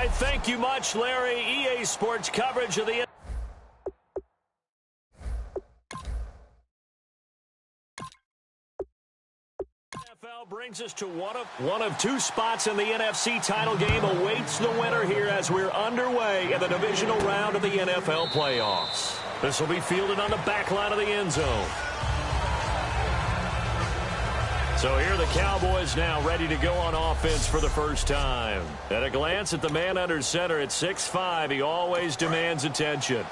right, thank you much, Larry. EA Sports coverage of the NFL brings us to one of two spots in the NFC title game awaits the winner here as we're underway in the divisional round of the NFL playoffs. This will be fielded on the back line of the end zone. So here are the Cowboys now ready to go on offense for the first time. At a glance at the man under center at 6'5", he always demands attention.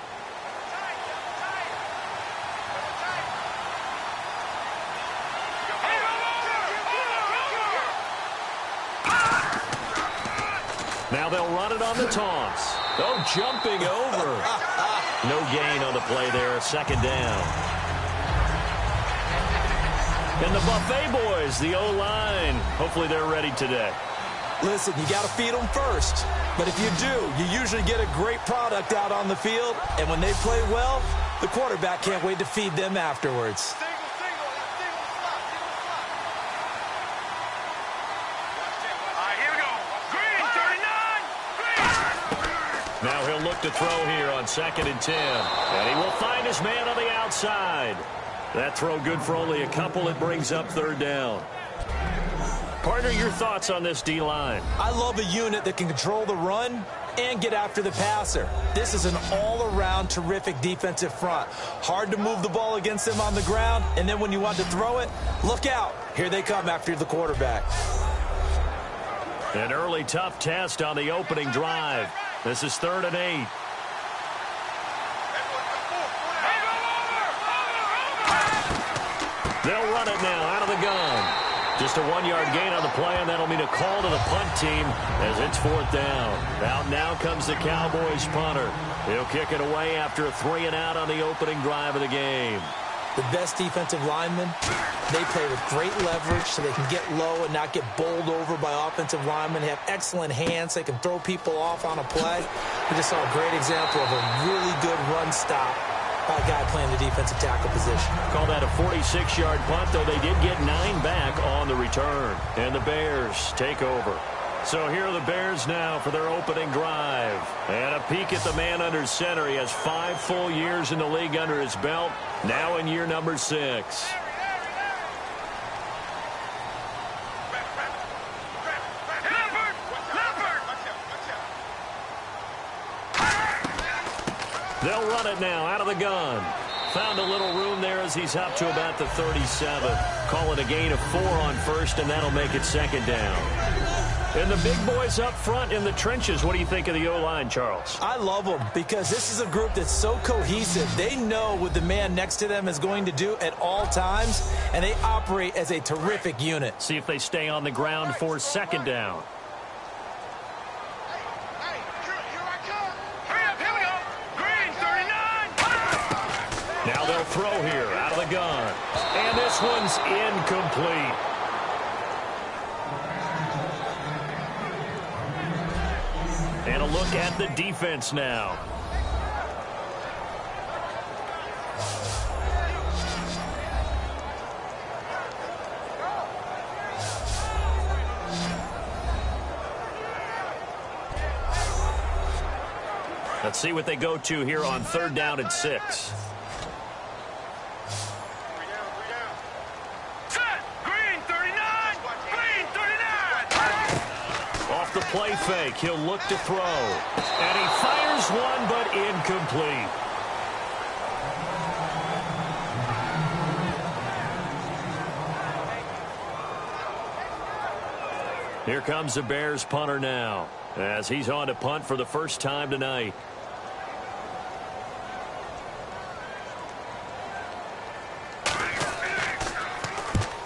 Now they'll run it on the toss. Oh, jumping over. No gain on the play there, second down. And the Buffet boys, the O-line, hopefully they're ready today. Listen, you got to feed them first. But if you do, you usually get a great product out on the field. And when they play well, the quarterback can't wait to feed them afterwards. Now he'll look to throw here on 2nd and 10. And he will find his man on the outside. That throw good for only a couple. It brings up 3rd down. Partner, your thoughts on this D-line? I love a unit that can control the run and get after the passer. This is an all-around terrific defensive front. Hard to move the ball against them on the ground, and then when you want to throw it, look out. Here they come after the quarterback. An early tough test on the opening drive. This is 3rd and 8. They'll run it now out of the gun. Just a 1-yard gain on the play, and that'll mean a call to the punt team as it's 4th down. Out now comes the Cowboys punter. He'll kick it away after a 3-and-out on the opening drive of the game. The best defensive linemen, they play with great leverage so they can get low and not get bowled over by offensive linemen. They have excellent hands. They can throw people off on a play. We just saw a great example of a really good run stop by a guy playing the defensive tackle position. Call that a 46-yard punt, though they did get 9 back on the return. And the Bears take over. So here are the Bears now for their opening drive. And a peek at the man under center. He has 5 full years in the league under his belt, now in year number 6. They'll run it now out of the gun. Found a little room there as he's up to about the 37. Call it a gain of 4 on 1st, and that'll make it 2nd down. And the big boys up front in the trenches. What do you think of the O-line, Charles? I love them because this is a group that's so cohesive. They know what the man next to them is going to do at all times, and they operate as a terrific unit. See if they stay on the ground for 2nd down. Now they'll throw here out of the gun. And this one's incomplete. And a look at the defense now. Let's see what they go to here on 3rd down and 6. The play fake. He'll look to throw. And he fires one, but incomplete. Here comes the Bears punter now, as he's on to punt for the first time tonight.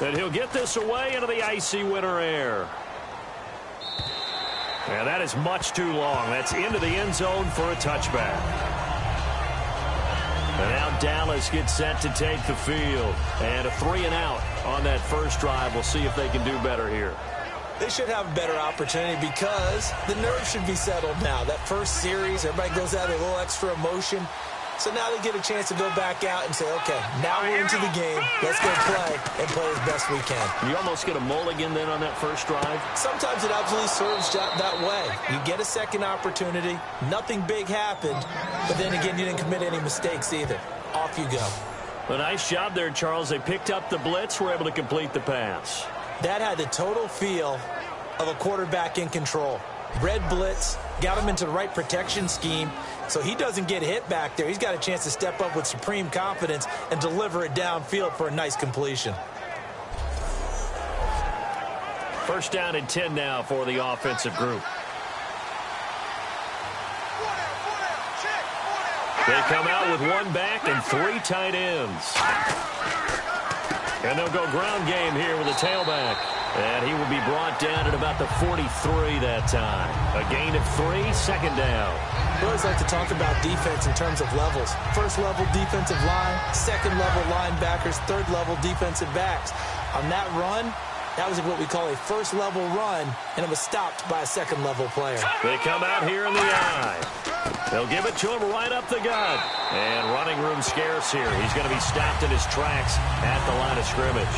And he'll get this away into the icy winter air. And that is much too long. That's into the end zone for a touchback. And now Dallas gets set to take the field. And a 3-and-out on that first drive. We'll see if they can do better here. They should have a better opportunity because the nerves should be settled now. That first series, everybody goes out with a little extra emotion. So now they get a chance to go back out and say, okay, now we're into the game. Let's go play and play as best we can. You almost get a mulligan then on that first drive? Sometimes it absolutely serves that way. You get a second opportunity. Nothing big happened. But then again, you didn't commit any mistakes either. Off you go. A nice job there, Charles. They picked up the blitz, were able to complete the pass. That had the total feel of a quarterback in control. Red blitz, got him into the right protection scheme, so he doesn't get hit back there. He's got a chance to step up with supreme confidence and deliver it downfield for a nice completion. First down and 10 now for the offensive group. They come out with one back and three tight ends. And they'll go ground game here with a tailback. And he will be brought down at about the 43 that time. A gain of 3, second down. We always like to talk about defense in terms of levels. First level defensive line, second level linebackers, third level defensive backs. On that run, that was what we call a first level run, and it was stopped by a second level player. They come out here in the eye. They'll give it to him right up the gut. And running room scarce here. He's going to be stopped in his tracks at the line of scrimmage.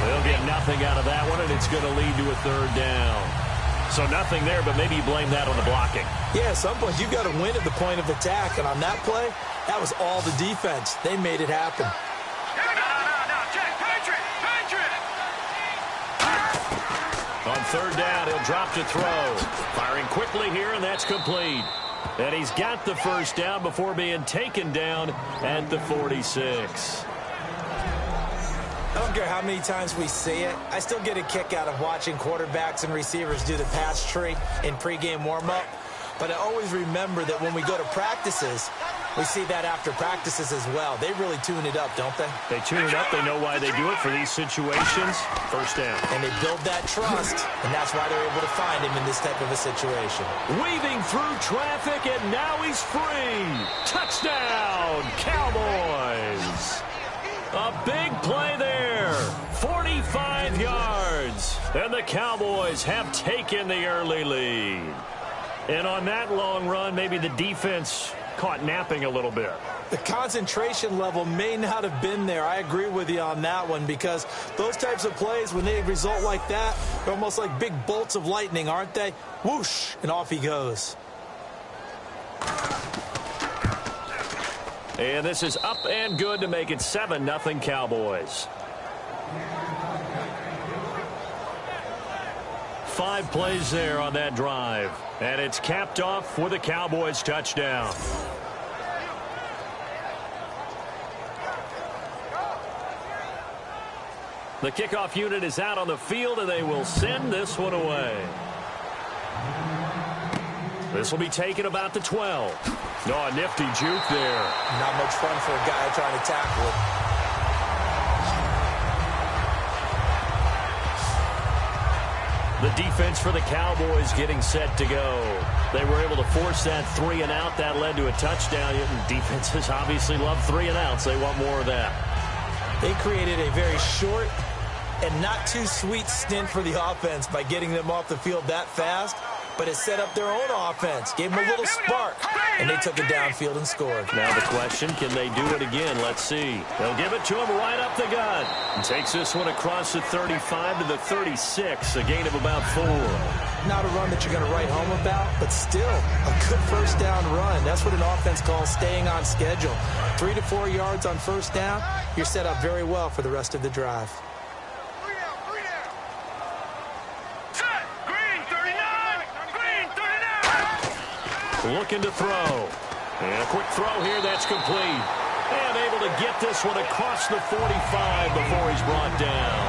They'll get nothing out of that one, and it's going to lead to a third down. So nothing there, but maybe you blame that on the blocking. Yeah, at some point you've got to win at the point of attack, and on that play, that was all the defense. They made it happen. On third down, he'll drop to throw. Firing quickly here, and that's complete. And he's got the first down before being taken down at the 46. I don't care how many times we see it. I still get a kick out of watching quarterbacks and receivers do the pass tree in pregame warm-up. But I always remember that when we go to practices, we see that after practices as well. They really tune it up, don't they? They tune it up. They know why they do it for these situations. First down. And they build that trust, and that's why they're able to find him in this type of a situation. Weaving through traffic, and now he's free. Touchdown, Cowboys. A big play there. 45 yards. And the Cowboys have taken the early lead. And on that long run, maybe the defense caught napping a little bit. The concentration level may not have been there. I agree with you on that one, because those types of plays, when they result like that, they're almost like big bolts of lightning, aren't they? Whoosh, and off he goes. And this is up and good to make it 7-0 Cowboys. 5 plays there on that drive. And it's capped off with a Cowboys touchdown. The kickoff unit is out on the field, and they will send this one away. This will be taken about the 12. Oh, a nifty juke there. Not much fun for a guy trying to tackle it. The defense for the Cowboys getting set to go. They were able to force that 3 and out. That led to a touchdown. Defenses obviously love 3 and outs. They want more of that. They created a very short and not too sweet stint for the offense by getting them off the field that fast, but it set up their own offense, gave them a little spark, and they took it downfield and scored. Now the question, can they do it again? Let's see. They'll give it to him right up the gut. And takes this one across the 35 to the 36, a gain of about 4. Not a run that you're going to write home about, but still a good first down run. That's what an offense calls staying on schedule. 3 to 4 yards on first down, you're set up very well for the rest of the drive. Looking to throw. And a quick throw here, that's complete. And able to get this one across the 45 before he's brought down.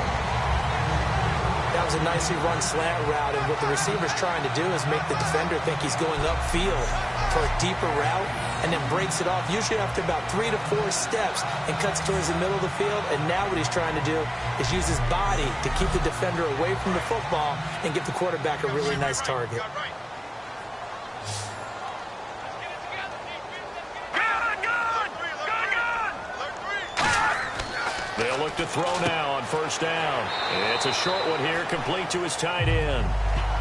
That was a nicely run slant route, and what the receiver's trying to do is make the defender think he's going upfield for a deeper route, and then breaks it off, usually after about 3 to 4 steps, and cuts towards the middle of the field. And now what he's trying to do is use his body to keep the defender away from the football and give the quarterback a really nice target. They'll look to throw now on first down. It's a short one here, complete to his tight end.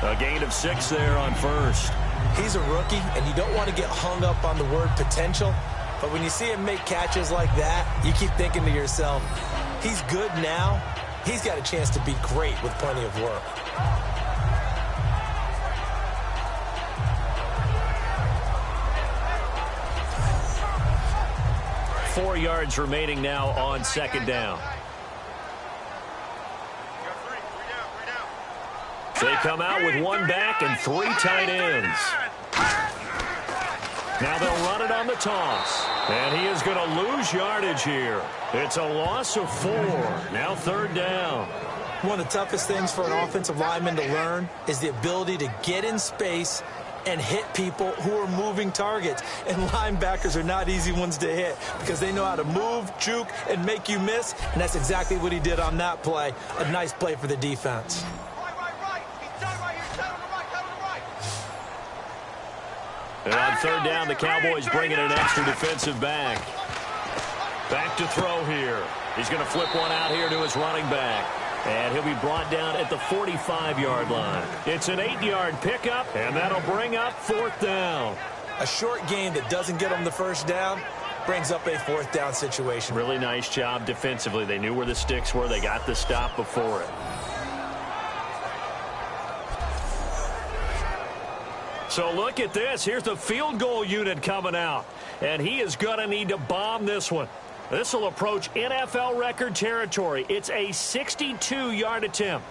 A gain of 6 there on first. He's a rookie, and you don't want to get hung up on the word potential. But when you see him make catches like that, you keep thinking to yourself, he's good now. He's got a chance to be great with plenty of work. Four yards remaining now on second down. They come out with one back and three tight ends. Now they'll run it on the toss. And he is going to lose yardage here. It's a loss of 4. Now third down. One of the toughest things for an offensive lineman to learn is the ability to get in space and hit people who are moving targets. And linebackers are not easy ones to hit because they know how to move, juke, and make you miss. And that's exactly what he did on that play. A nice play for the defense. And on third down, the Cowboys bring in an extra defensive back. Back to throw here. He's going to flip one out here to his running back. And he'll be brought down at the 45-yard line. It's an 8-yard pickup, and that'll bring up fourth down. A short game that doesn't get them the first down brings up a fourth down situation. Really nice job defensively. They knew where the sticks were. They got the stop before it. So look at this. Here's the field goal unit coming out. And he is going to need to bomb this one. This will approach NFL record territory. It's a 62-yard attempt.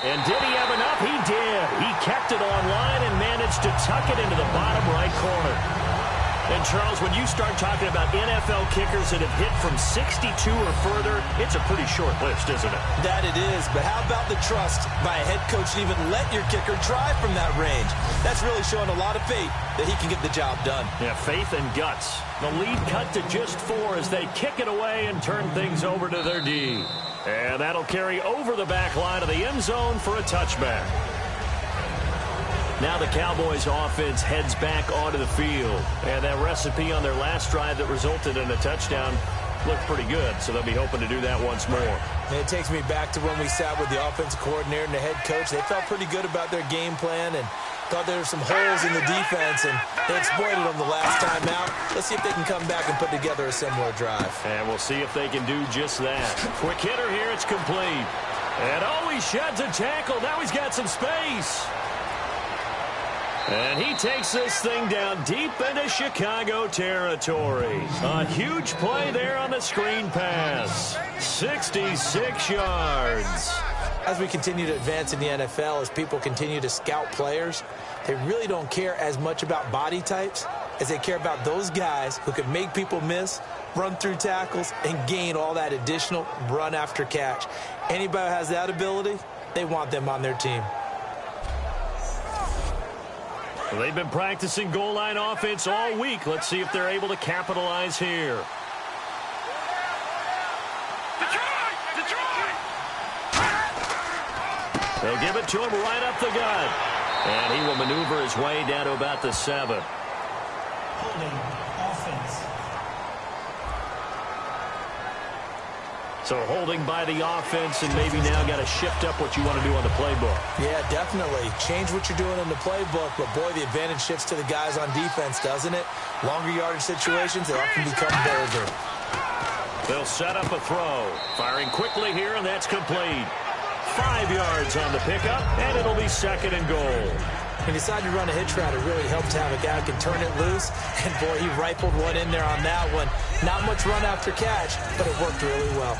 And did he have enough? He did. He kept it on line and managed to tuck it into the bottom right corner. And, Charles, when you start talking about NFL kickers that have hit from 62 or further, it's a pretty short list, isn't it? That it is, but how about the trust by a head coach to even let your kicker try from that range? That's really showing a lot of faith that he can get the job done. Yeah, faith and guts. The lead cut to just 4 as they kick it away and turn things over to their D. And that'll carry over the back line of the end zone for a touchback. Now the Cowboys offense heads back onto the field. And that recipe on their last drive that resulted in a touchdown looked pretty good, so they'll be hoping to do that once more. And it takes me back to when we sat with the offensive coordinator and the head coach. They felt pretty good about their game plan and thought there were some holes in the defense, and they exploited them the last time out. Let's see if they can come back and put together a similar drive. And we'll see if they can do just that. Quick hitter here, it's complete. And oh, he sheds a tackle. Now he's got some space. And he takes this thing down deep into Chicago territory. A huge play there on the screen pass. 66 yards. As we continue to advance in the NFL, as people continue to scout players, they really don't care as much about body types as they care about those guys who can make people miss, run through tackles, and gain all that additional run after catch. Anybody who has that ability, they want them on their team. Well, they've been practicing goal line offense all week. Let's see if they're able to capitalize here. They'll give it to him right up the gut. And he will maneuver his way down to about the 7. Holding offense. So holding by the offense, and maybe now got to shift up what you want to do on the playbook. Yeah, definitely. Change what you're doing in the playbook, but boy, the advantage shifts to the guys on defense, doesn't it? Longer yardage situations, they often become bolder. They'll set up a throw. Firing quickly here, and that's complete. 5 yards on the pickup, and it'll be 2nd and goal. He decided to run a hitch route. It really helped to have a guy who can turn it loose. And, boy, he rifled one in there on that one. Not much run after catch, but it worked really well.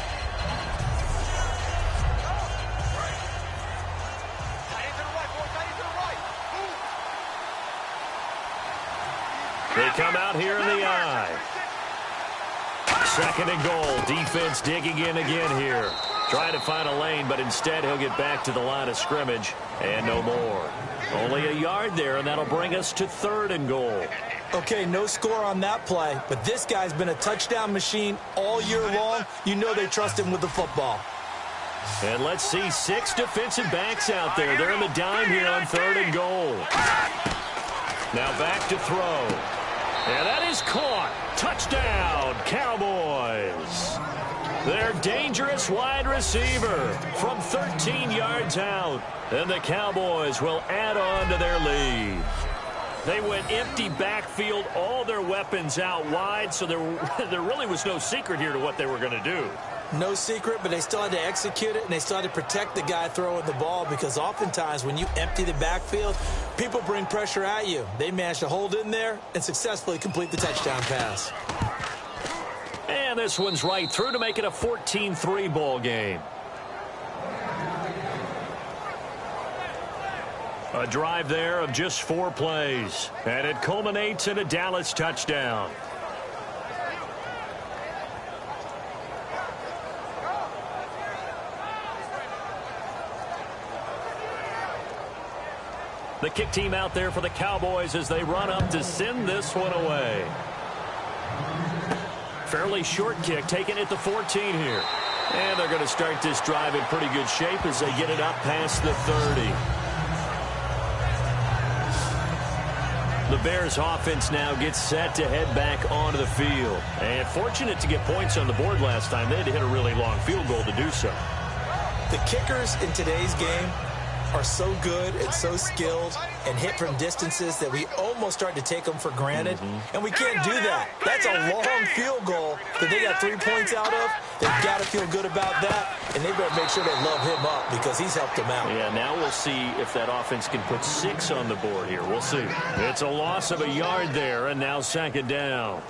They come out here in the eye. 2nd and goal. Defense digging in again here. Trying to find a lane, but instead he'll get back to the line of scrimmage. And no more. Only a yard there, and that'll bring us to 3rd and goal. Okay, no score on that play, but this guy's been a touchdown machine all year long. You know they trust him with the football. And let's see 6 defensive backs out there. They're in the dime here on 3rd and goal. Now back to throw. And that is caught. Touchdown, Cowboys. Their dangerous wide receiver from 13 yards out. And the Cowboys will add on to their lead. They went empty backfield, all their weapons out wide, so there really was no secret here to what they were going to do. No secret, but they still had to execute it, and they still had to protect the guy throwing the ball, because oftentimes when you empty the backfield, people bring pressure at you. They managed to hold in there and successfully complete the touchdown pass. And this one's right through to make it a 14-3 ball game. A drive there of just 4 plays, and it culminates in a Dallas touchdown. The kick team out there for the Cowboys as they run up to send this one away. Fairly short kick, taken at the 14 here. And they're going to start this drive in pretty good shape as they get it up past the 30. The Bears offense now gets set to head back onto the field. And fortunate to get points on the board last time. They had to hit a really long field goal to do so. The kickers in today's game are so good and so skilled and hit from distances that we almost start to take them for granted. And we can't do that. That's a long field goal that they got 3 points out of. They've got to feel good about that, and they better make sure they love him up because he's helped them out. Yeah, now we'll see if that offense can put 6 on the board here. We'll see. It's a loss of a yard there, and now 2nd down.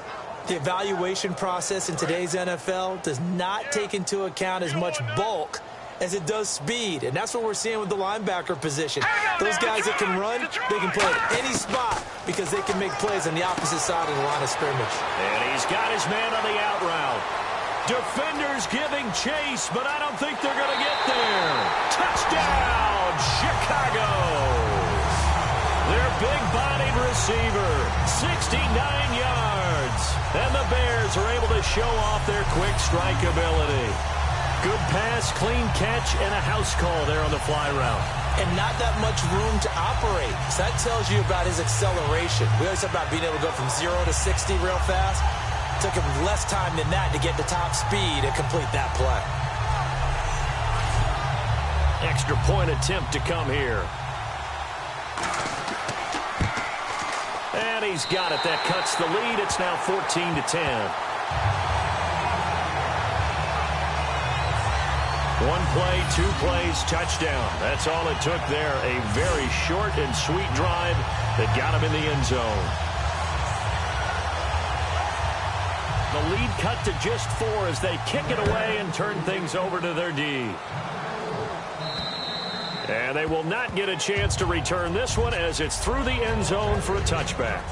The evaluation process in today's NFL does not take into account as much bulk as it does speed, and that's what we're seeing with the linebacker position. Those guys that can run, they can play at any spot because they can make plays on the opposite side of the line of scrimmage. And he's got his man on the out route. Defenders giving chase, but I don't think they're going to get there. Touchdown, Chicago! Their big-bodied receiver, 69 yards. And the Bears are able to show off their quick strike ability. Good pass, clean catch, and a house call there on the fly route. And not that much room to operate. So that tells you about his acceleration. We always talk about being able to go from 0 to 60 real fast. It took him less time than that to get to top speed and complete that play. Extra point attempt to come here. And he's got it. That cuts the lead. It's now 14-10. 1 play, 2 plays, touchdown. That's all it took there. A very short and sweet drive that got him in the end zone. The lead cut to just 4 as they kick it away and turn things over to their D. And they will not get a chance to return this one as it's through the end zone for a touchback.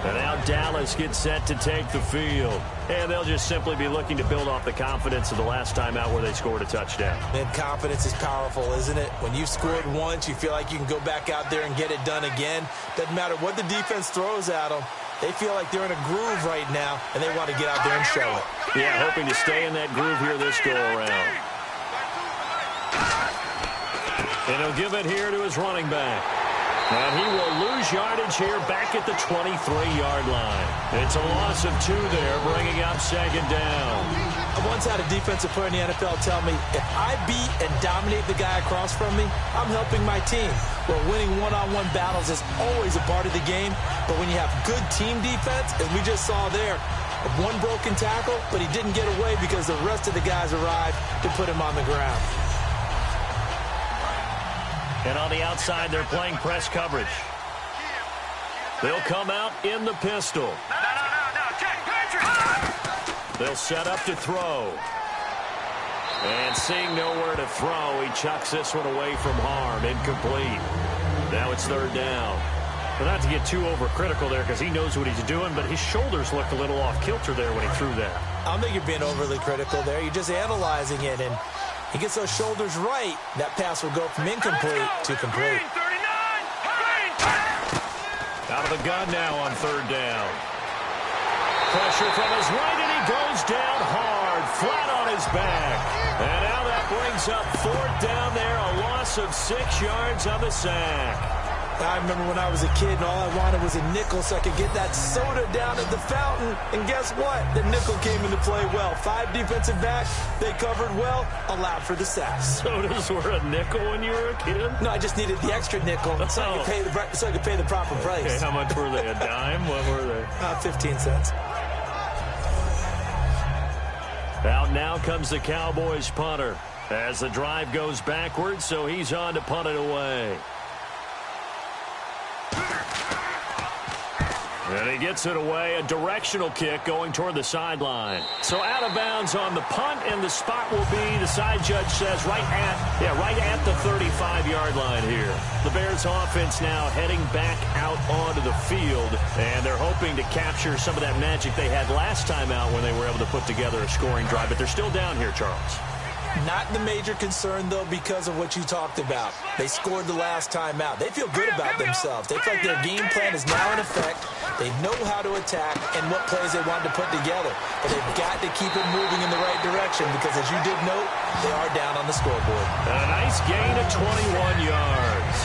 And now Dallas gets set to take the field. And they'll just simply be looking to build off the confidence of the last time out where they scored a touchdown. And confidence is powerful, isn't it? When you've scored once, you feel like you can go back out there and get it done again. Doesn't matter what the defense throws at them. They feel like they're in a groove right now, and they want to get out there and show it. Yeah, hoping to stay in that groove here this go-around. And he'll give it here to his running back. And he will lose yardage here back at the 23-yard line. It's a loss of 2 there, bringing up 2nd down. I once had a defensive player in the NFL tell me, if I beat and dominate the guy across from me, I'm helping my team. Well, winning one-on-one battles is always a part of the game, but when you have good team defense, as we just saw there, one broken tackle, but he didn't get away because the rest of the guys arrived to put him on the ground. And on the outside, they're playing press coverage. They'll come out in the pistol. They'll set up to throw. And seeing nowhere to throw, he chucks this one away from harm. Incomplete. Now it's 3rd down. Well, not to get too overcritical there because he knows what he's doing, but his shoulders looked a little off kilter there when he threw that. I don't think you're being overly critical there. You're just analyzing it, and he gets those shoulders right, that pass will go from incomplete to complete. Out of the gun now on 3rd down. Pressure from his right, and he goes down hard, flat on his back. And now that brings up 4th down there, a loss of 6 yards on the sack. I remember when I was a kid and all I wanted was a nickel so I could get that soda down at the fountain. And guess what? The nickel came into play well. 5 defensive backs, they covered well, allowed for the sacks. Sodas were a nickel when you were a kid? No, I just needed the extra nickel so I could pay the proper price. Okay, how much were they? A dime? What were they? 15 cents. Out now comes the Cowboys punter as the drive goes backwards, so he's on to punt it away. And he gets it away, a directional kick going toward the sideline. So out of bounds on the punt, and the spot will be, the side judge says, right at the 35-yard line here. The Bears offense now heading back out onto the field, and they're hoping to capture some of that magic they had last time out when they were able to put together a scoring drive. But they're still down here, Charles. Not the major concern, though, because of what you talked about. They scored the last time out. They feel good about themselves. They feel like their game plan is now in effect. They know how to attack and what plays they want to put together. But they've got to keep it moving in the right direction because, as you did note, they are down on the scoreboard. And a nice gain of 21 yards.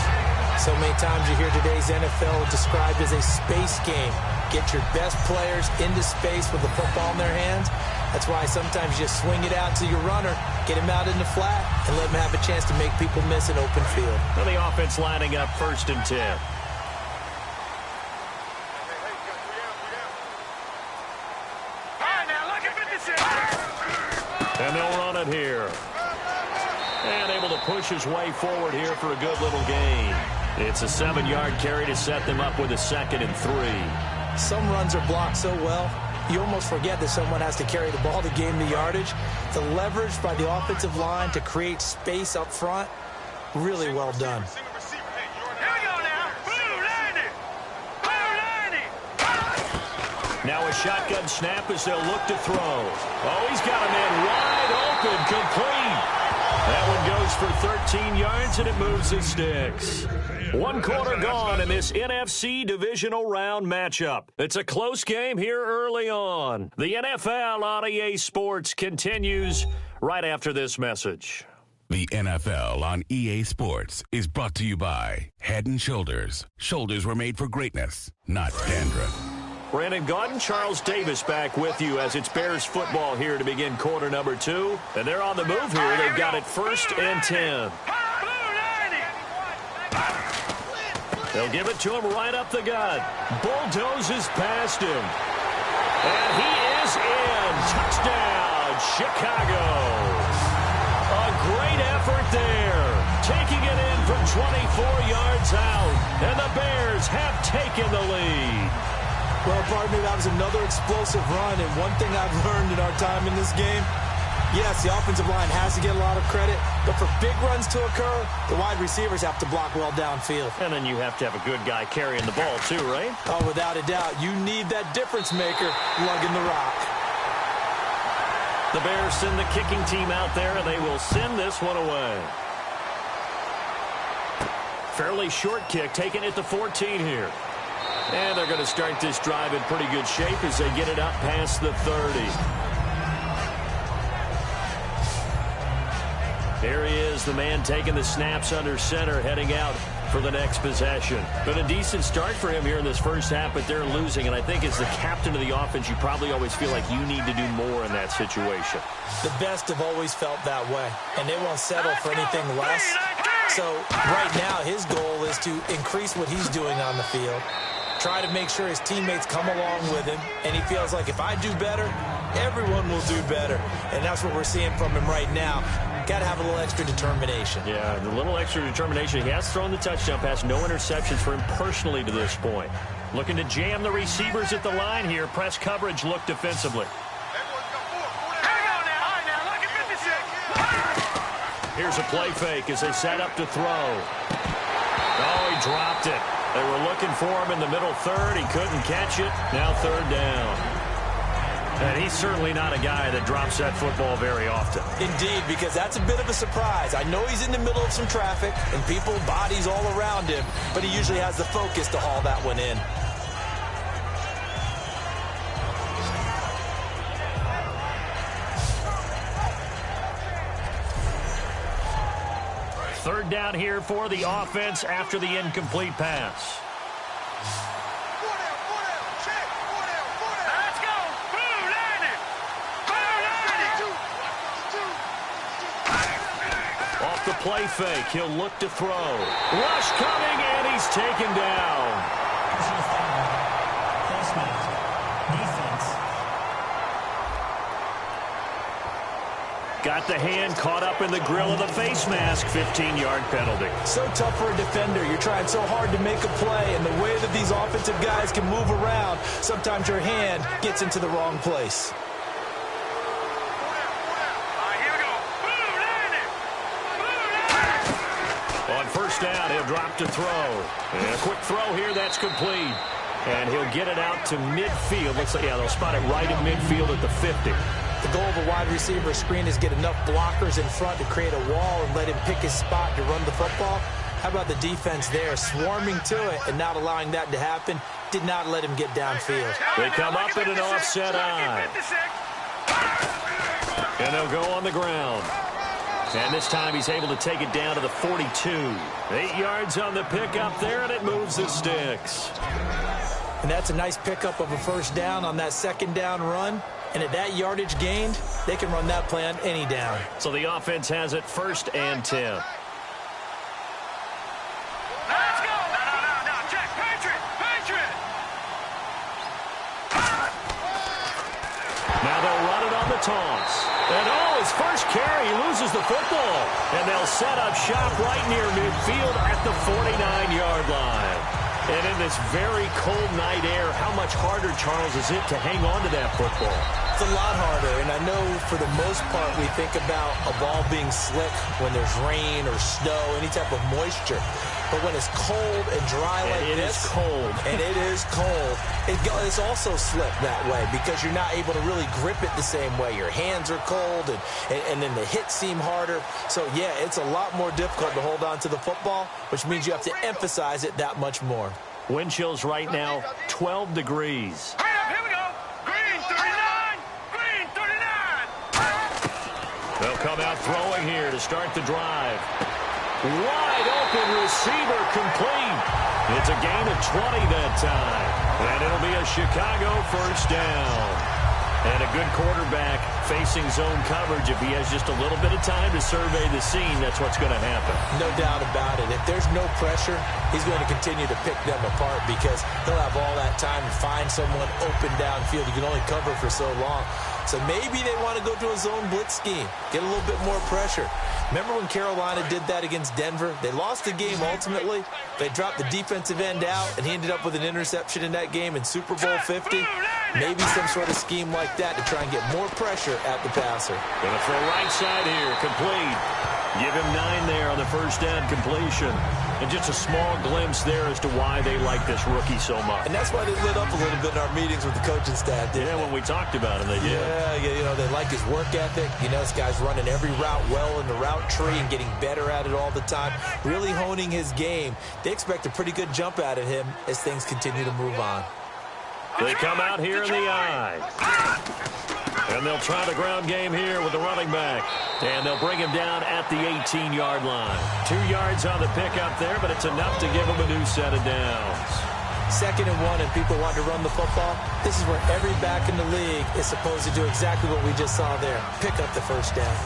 So many times you hear today's NFL described as a space game. Get your best players into space with the football in their hands. That's why sometimes you just swing it out to your runner, get him out in the flat, and let him have a chance to make people miss an open field. And the offense lining up 1st and 10. And they'll run it here. And able to push his way forward here for a good little gain. It's a 7-yard carry to set them up with a 2nd and 3. Some runs are blocked so well, you almost forget that someone has to carry the ball to gain the yardage. The leverage by the offensive line to create space up front, really well done. Now a shotgun snap as they'll look to throw. Oh, he's got a man wide open, complete. That one goes for 13 yards, and it moves the sticks. 1 quarter gone in this NFC divisional round matchup. It's a close game here early on. The NFL on EA Sports continues right after this message. The NFL on EA Sports is brought to you by Head & Shoulders. Shoulders were made for greatness, not dandruff. Brandon Gaudin, Charles Davis back with you as it's Bears football here to begin quarter number 2. And they're on the move here. They've got it 1st and 10. They'll give it to him right up the gut. Bulldozes past him. And he is in. Touchdown, Chicago. A great effort there. Taking it in from 24 yards out. And the Bears have taken the lead. Well, pardon me, that was another explosive run, and one thing I've learned in our time in this game, yes, the offensive line has to get a lot of credit, but for big runs to occur, the wide receivers have to block well downfield. And then you have to have a good guy carrying the ball too, right? Oh, without a doubt. You need that difference maker lugging the rock. The Bears send the kicking team out there, and they will send this one away. Fairly short kick, taking it to 14 here. And they're going to start this drive in pretty good shape as they get it up past the 30. Here he is, the man taking the snaps under center, heading out for the next possession. But a decent start for him here in this first half, but they're losing. And I think as the captain of the offense, you probably always feel like you need to do more in that situation. The best have always felt that way, and they won't settle for anything less. So right now, his goal is to increase what he's doing on the field. Try to make sure his teammates come along with him, and he feels like if I do better, everyone will do better. And that's what we're seeing from him right now. Got to have a little extra determination. Yeah, the little extra determination. He has thrown the touchdown pass. No interceptions for him personally to this point. Looking to jam the receivers at the line here. Press coverage, look defensively. Here's a play fake as they set up to throw. Oh, he dropped it. They were looking for him in the middle third. He couldn't catch it. Now 3rd down. And he's certainly not a guy that drops that football very often. Indeed, because that's a bit of a surprise. I know he's in the middle of some traffic and people, bodies all around him, but he usually has the focus to haul that one in. Third down here for the offense after the incomplete pass. Let's go. Blue line it. Off the play fake, he'll look to throw. Rush coming, and he's taken down. Personal foul. False mask. Defense. Got the hand caught up in the grill of the face mask. 15-yard penalty. So tough for a defender. You're trying so hard to make a play, and the way that these offensive guys can move around, sometimes your hand gets into the wrong place. Here we go. Blue line it. On first down, he'll drop to throw. And a quick throw here, that's complete. And he'll get it out to midfield. Looks like, yeah, they'll spot it right in midfield at the 50. The goal of a wide receiver screen is get enough blockers in front to create a wall and let him pick his spot to run the football. How about the defense there, swarming to it and not allowing that to happen? Did not let him get downfield. They come up in an offset eye. And they'll go on the ground. And this time he's able to take it down to the 42. 8 yards on the pickup there, and it moves the sticks. And that's a nice pickup of a first down on that second down run. And at that yardage gained, they can run that play on any down. So the offense has it 1st and 10. Let's go. No. Check. Patriot. Now they'll run it on the toss. And his first carry, he loses the football. And they'll set up shop right near midfield at the 49-yard line. And in this very cold night air, how much harder, Charles, is it to hang on to that football? It's a lot harder, and I know for the most part we think about a ball being slick when there's rain or snow, any type of moisture. But when it's cold and dry like this, it is cold. And it is cold, it's also slip that way because you're not able to really grip it the same way. Your hands are cold, and then the hits seem harder. So, yeah, it's a lot more difficult to hold on to the football, which means you have to emphasize it that much more. Wind chills right now, 12 degrees. Here we go. Green 39. Green 39. They'll come out throwing here to start the drive. Wide open receiver complete. It's a gain of 20 that time. And it'll be a Chicago first down. And a good quarterback facing zone coverage. If he has just a little bit of time to survey the scene, that's what's going to happen. No doubt about it. If there's no pressure, he's going to continue to pick them apart because he'll have all that time to find someone open downfield. You can only cover for so long. So maybe they want to go to a zone blitz scheme, get a little bit more pressure. Remember when Carolina did that against Denver? They lost the game ultimately. They dropped the defensive end out, and he ended up with an interception in that game in Super Bowl 50. Maybe some sort of scheme like that to try and get more pressure at the passer. Going to throw right side here, complete. Give him 9 there on the first down completion. And just a small glimpse there as to why they like this rookie so much. And that's why they lit up a little bit in our meetings with the coaching staff, didn't they? When we talked about him, they did. Yeah, they like his work ethic. This guy's running every route well in the route tree and getting better at it all the time, really honing his game. They expect a pretty good jump out of him as things continue to move on. They come out here in the eye. And they'll try the ground game here with the running back. And they'll bring him down at the 18-yard line. 2 yards on the pickup there, but it's enough to give him a new set of downs. 2nd and 1 and people want to run the football. This is where every back in the league is supposed to do exactly what we just saw there. Pick up the first down.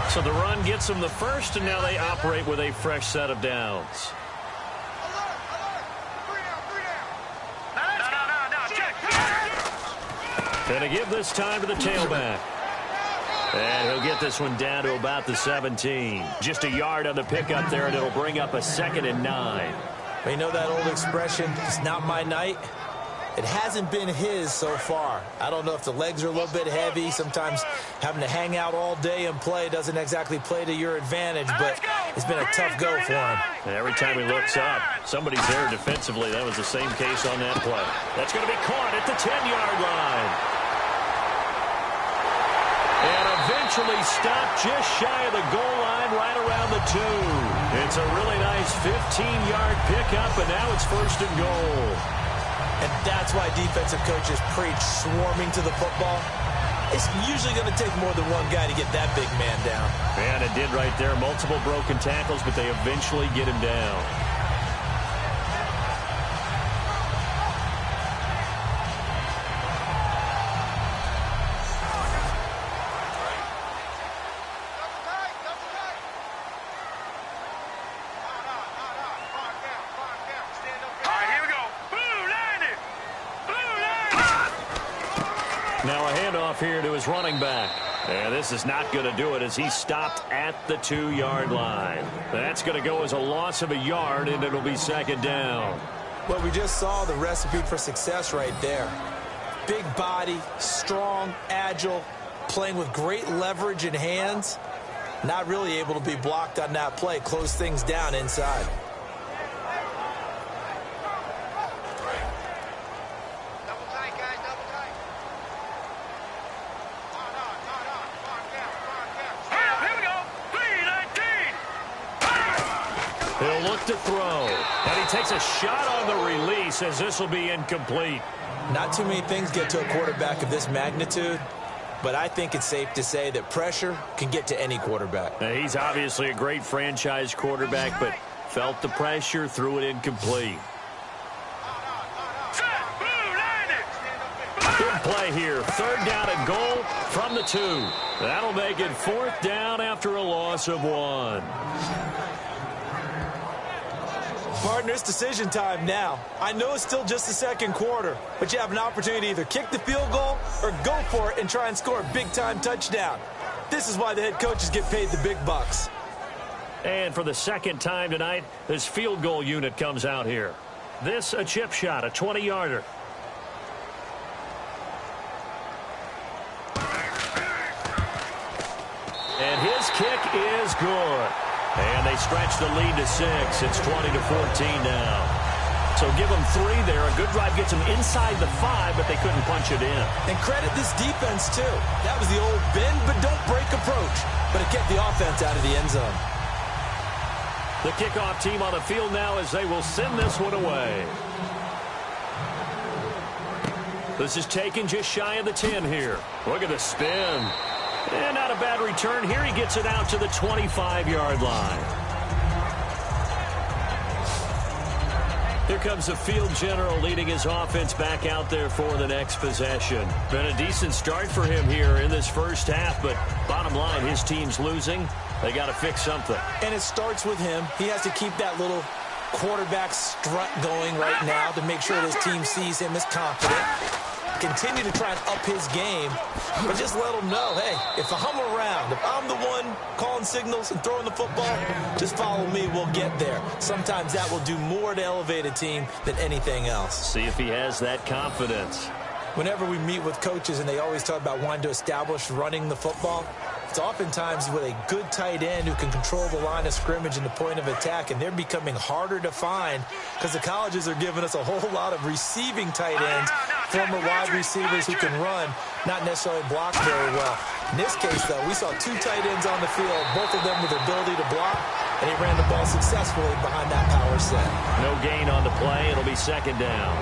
So the run gets them the first, and now they operate with a fresh set of downs. And to give this time to the tailback. And he'll get this one down to about the 17. Just a yard on the pickup there, and it'll bring up a 2nd and 9. You know that old expression, it's not my night? It hasn't been his so far. I don't know if the legs are a little bit heavy. Sometimes having to hang out all day and play doesn't exactly play to your advantage, but it's been a tough go for him. And every time he looks up, somebody's there defensively. That was the same case on that play. That's going to be caught at the 10-yard line. And eventually stopped just shy of the goal line right around the 2. It's a really nice 15-yard pickup, and now it's 1st and goal. And that's why defensive coaches preach swarming to the football. It's usually going to take more than one guy to get that big man down. And it did right there. Multiple broken tackles, but they eventually get him down. Now a handoff here to his running back. And this is not going to do it as he stopped at the 2-yard line. That's going to go as a loss of a yard, and it'll be second down. Well, we just saw the recipe for success right there. Big body, strong, agile, playing with great leverage in hands. Not really able to be blocked on that play. Close things down inside. He'll look to throw, and he takes a shot on the release as this will be incomplete. Not too many things get to a quarterback of this magnitude, but I think it's safe to say that pressure can get to any quarterback. Now, he's obviously a great franchise quarterback, but felt the pressure, threw it incomplete. Good play here. Third down and goal from the 2. That'll make it fourth down after a loss of 1. Partner, it's decision time now. I know it's still just the second quarter, but you have an opportunity to either kick the field goal or go for it and try and score a big-time touchdown. This is why the head coaches get paid the big bucks. And for the second time tonight, this field goal unit comes out here. This a chip shot, a 20-yarder. And his kick is good. And they stretch the lead to 6. It's 20-14 now. So give them 3 there. A good drive gets them inside the 5, but they couldn't punch it in. And credit this defense, too. That was the old bend but don't break approach. But it kept the offense out of the end zone. The kickoff team on the field now as they will send this one away. This is taken just shy of the 10 here. Look at the spin. And not a bad return here. He gets it out to the 25-yard line. Here comes the field general leading his offense back out there for the next possession. Been a decent start for him here in this first half, but bottom line, his team's losing. They got to fix something. And it starts with him. He has to keep that little quarterback strut going right now to make sure his team sees him as confident. Continue to try and up his game, but just let him know, hey, if I'm around, if I'm the one calling signals and throwing the football, just follow me, we'll get there. Sometimes that will do more to elevate a team than anything else. See if he has that confidence. Whenever we meet with coaches and they always talk about wanting to establish running the football, it's oftentimes with a good tight end who can control the line of scrimmage and the point of attack, and they're becoming harder to find because the colleges are giving us a whole lot of receiving tight ends, former wide receivers who can run, not necessarily block very well. In this case, though, we saw 2 tight ends on the field, both of them with the ability to block, and he ran the ball successfully behind that power set. No gain on the play. It'll be second down.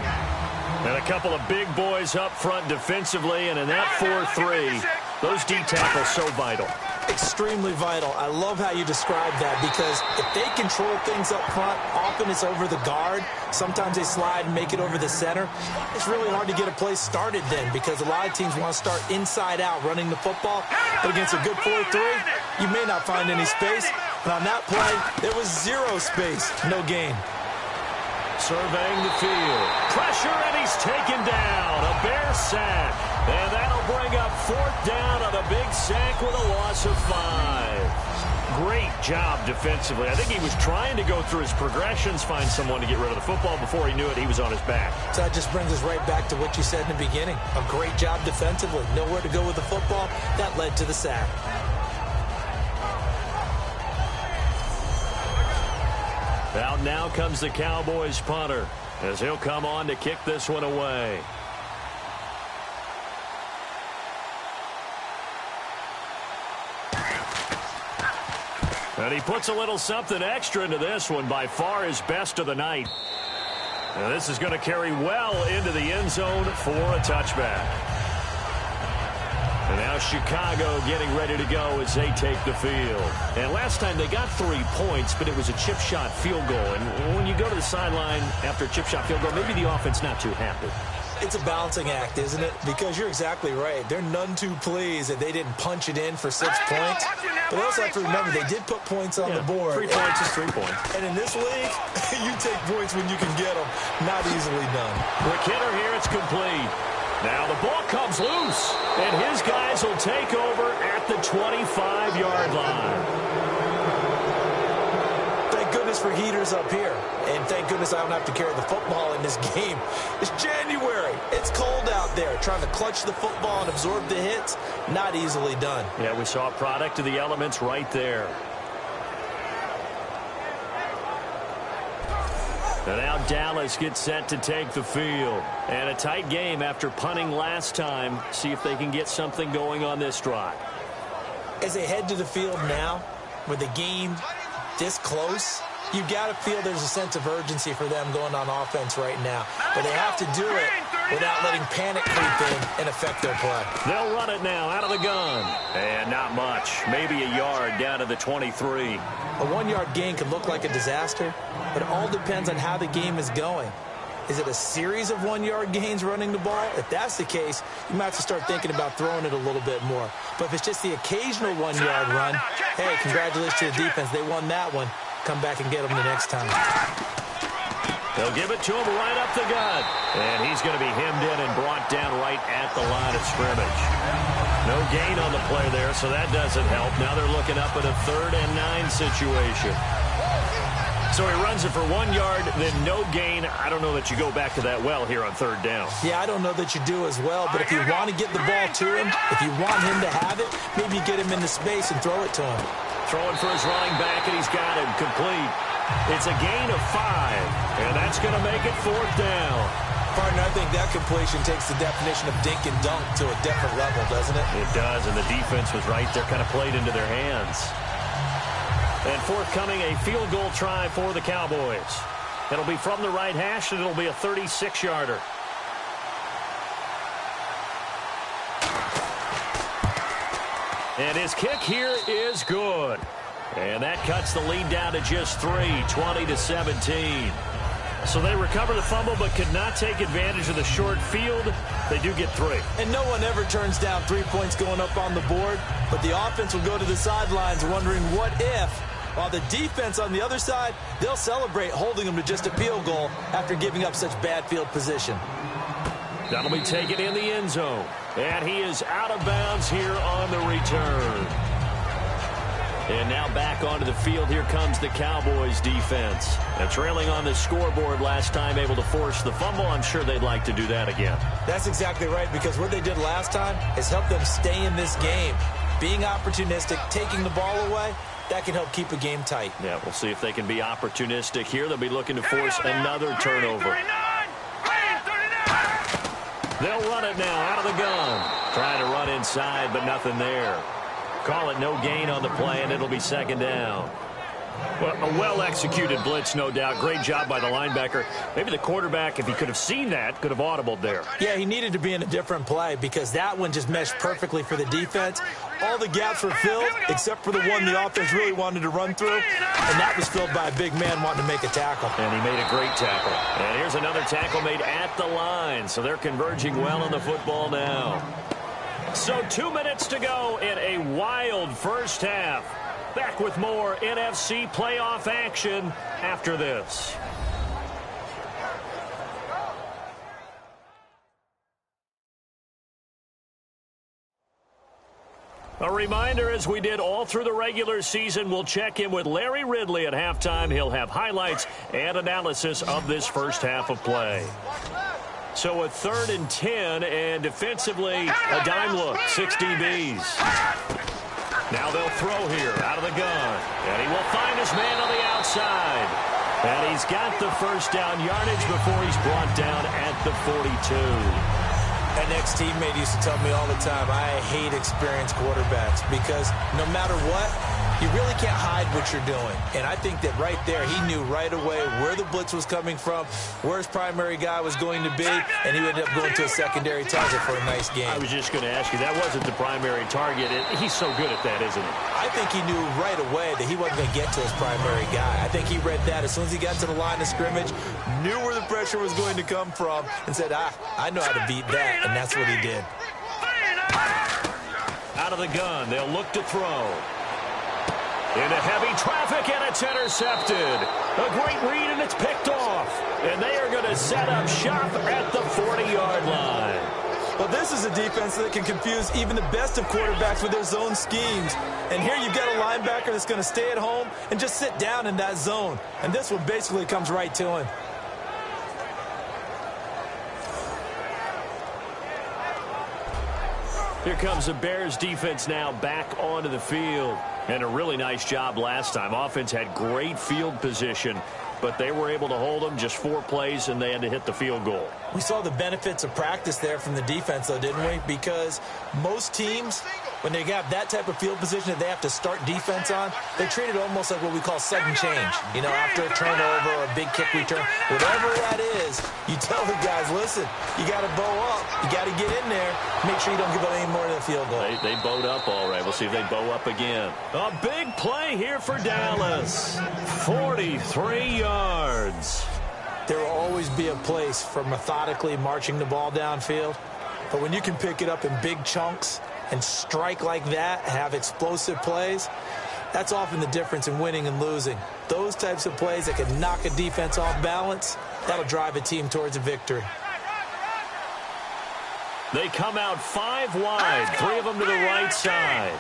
And a couple of big boys up front defensively, and in that 4-3, those D tackles so vital. Extremely vital. I love how you describe that because if they control things up front, often it's over the guard. Sometimes they slide and make it over the center. It's really hard to get a play started then because a lot of teams want to start inside out running the football. But against a good 4-3, you may not find any space. But on that play, there was 0 space, no gain. Surveying the field. Pressure, and he's taken down. A Bear sack. And that'll bring up fourth down on a big sack with a loss of 5. Great job defensively. I think he was trying to go through his progressions, find someone to get rid of the football. Before he knew it, he was on his back. So that just brings us right back to what you said in the beginning. A great job defensively. Nowhere to go with the football. That led to the sack. Out now comes the Cowboys punter as he'll come on to kick this one away. And he puts a little something extra into this one, by far his best of the night. And this is going to carry well into the end zone for a touchback. And now Chicago getting ready to go as they take the field. And last time they got 3 points, but it was a chip shot field goal. And when you go to the sideline after a chip shot field goal, maybe the offense not too happy. It's a balancing act, isn't it? Because you're exactly right. They're none too pleased that they didn't punch it in for 6 points. But they also have to remember they did put points on the board. 3 points is 3 points. And in this league, you take points when you can get them. Not easily done. Quick hitter here. It's complete. Now the ball comes loose, and his guys will take over at the 25-yard line. Thank goodness for heaters up here. And thank goodness I don't have to carry the football in this game. It's January. It's cold out there. Trying to clutch the football and absorb the hits, not easily done. Yeah, we saw a product of the elements right there. And now Dallas gets set to take the field. And a tight game after punting last time. See if they can get something going on this drive. As they head to the field now, with the game this close, you've got to feel there's a sense of urgency for them going on offense right now. But they have to do it without letting panic creep in and affect their play. They'll run it now out of the gun. And not much. Maybe a yard down to the 23. A 1-yard gain could look like a disaster, but it all depends on how the game is going. Is it a series of 1-yard gains running the ball? If that's the case, you might have to start thinking about throwing it a little bit more. But if it's just the occasional 1-yard run, hey, congratulations to the defense. They won that one. Come back and get them the next time. They'll give it to him right up the gut. And he's going to be hemmed in and brought down right at the line of scrimmage. No gain on the play there, so that doesn't help. Now they're looking up at a 3rd and 9 situation. So he runs it for 1 yard, then no gain. I don't know that you go back to that well here on 3rd down. Yeah, I don't know that you do as well, but if you want to get the ball to him, if you want him to have it, maybe you get him into space and throw it to him. Throwing for his running back, and he's got him complete. It's a gain of 5, and that's going to make it 4th down. Partner, I think that completion takes the definition of dink and dunk to a different level, doesn't it? It does, and the defense was right there, kind of played into their hands. And forthcoming, a field goal try for the Cowboys. It'll be from the right hash, and it'll be a 36-yarder. And his kick here is good. And that cuts the lead down to just 3, 20-17. So they recover the fumble but could not take advantage of the short field. They do get 3. And no one ever turns down 3 points going up on the board, but the offense will go to the sidelines wondering what if, while the defense on the other side, they'll celebrate holding them to just a field goal after giving up such bad field position. That'll be taken in the end zone. And he is out of bounds here on the return. And now back onto the field. Here comes the Cowboys defense. And trailing on the scoreboard last time, able to force the fumble. I'm sure they'd like to do that again. That's exactly right, because what they did last time is help them stay in this game. Being opportunistic, taking the ball away, that can help keep a game tight. Yeah, we'll see if they can be opportunistic here. They'll be looking to force another turnover. They'll run it now out of the gun. Trying to run inside, but nothing there. Call it no gain on the play, and it'll be 2nd down. Well, a well-executed blitz, no doubt. Great job by the linebacker. Maybe the quarterback, if he could have seen that, could have audibled there. Yeah, he needed to be in a different play because that one just meshed perfectly for the defense. All the gaps were filled except for the one the offense really wanted to run through, and that was filled by a big man wanting to make a tackle. And he made a great tackle. And here's another tackle made at the line, so they're converging well on the football now. So 2 minutes to go in a wild first half. Back with more NFC playoff action after this. A reminder, as we did all through the regular season, we'll check in with Larry Ridley at halftime. He'll have highlights and analysis of this first half of play. So a 3rd and 10, and defensively, a dime look, 6 DBs. Now they'll throw here out of the gun. And he will find his man on the outside. And he's got the first down yardage before he's brought down at the 42. An ex-teammate used to tell me all the time, I hate experienced quarterbacks because no matter what, you really can't hide what you're doing. And I think that right there, he knew right away where the blitz was coming from, where his primary guy was going to be, and he ended up going to a secondary target for a nice game. I was just going to ask you, that wasn't the primary target. He's so good at that, isn't he? I think he knew right away that he wasn't going to get to his primary guy. I think he read that as soon as he got to the line of scrimmage, knew where the pressure was going to come from, and said, I know how to beat that, and that's what he did. Out of the gun, they'll look to throw. Into heavy traffic, and it's intercepted. A great read, and it's picked off. And they are going to set up shop at the 40-yard line. Well, this is a defense that can confuse even the best of quarterbacks with their zone schemes. And here you've got a linebacker that's going to stay at home and just sit down in that zone. And this one basically comes right to him. Here comes the Bears defense now back onto the field. And a really nice job last time. Offense had great field position, but they were able to hold them just 4 plays, and they had to hit the field goal. We saw the benefits of practice there from the defense, though, didn't we? Because most teams, when they got that type of field position that they have to start defense on, they treat it almost like what we call sudden change. You know, after a turnover or a big kick return, whatever that is, you tell the guys, listen, you got to bow up. You got to get in there. Make sure you don't give up any more than a field goal. They bowed up all right. We'll see if they bow up again. A big play here for Dallas. 43 yards. There will always be a place for methodically marching the ball downfield. But when you can pick it up in big chunks and strike like that, have explosive plays, that's often the difference in winning and losing. Those types of plays that can knock a defense off balance, that'll drive a team towards a victory. They come out 5 wide, 3 of them to the right side.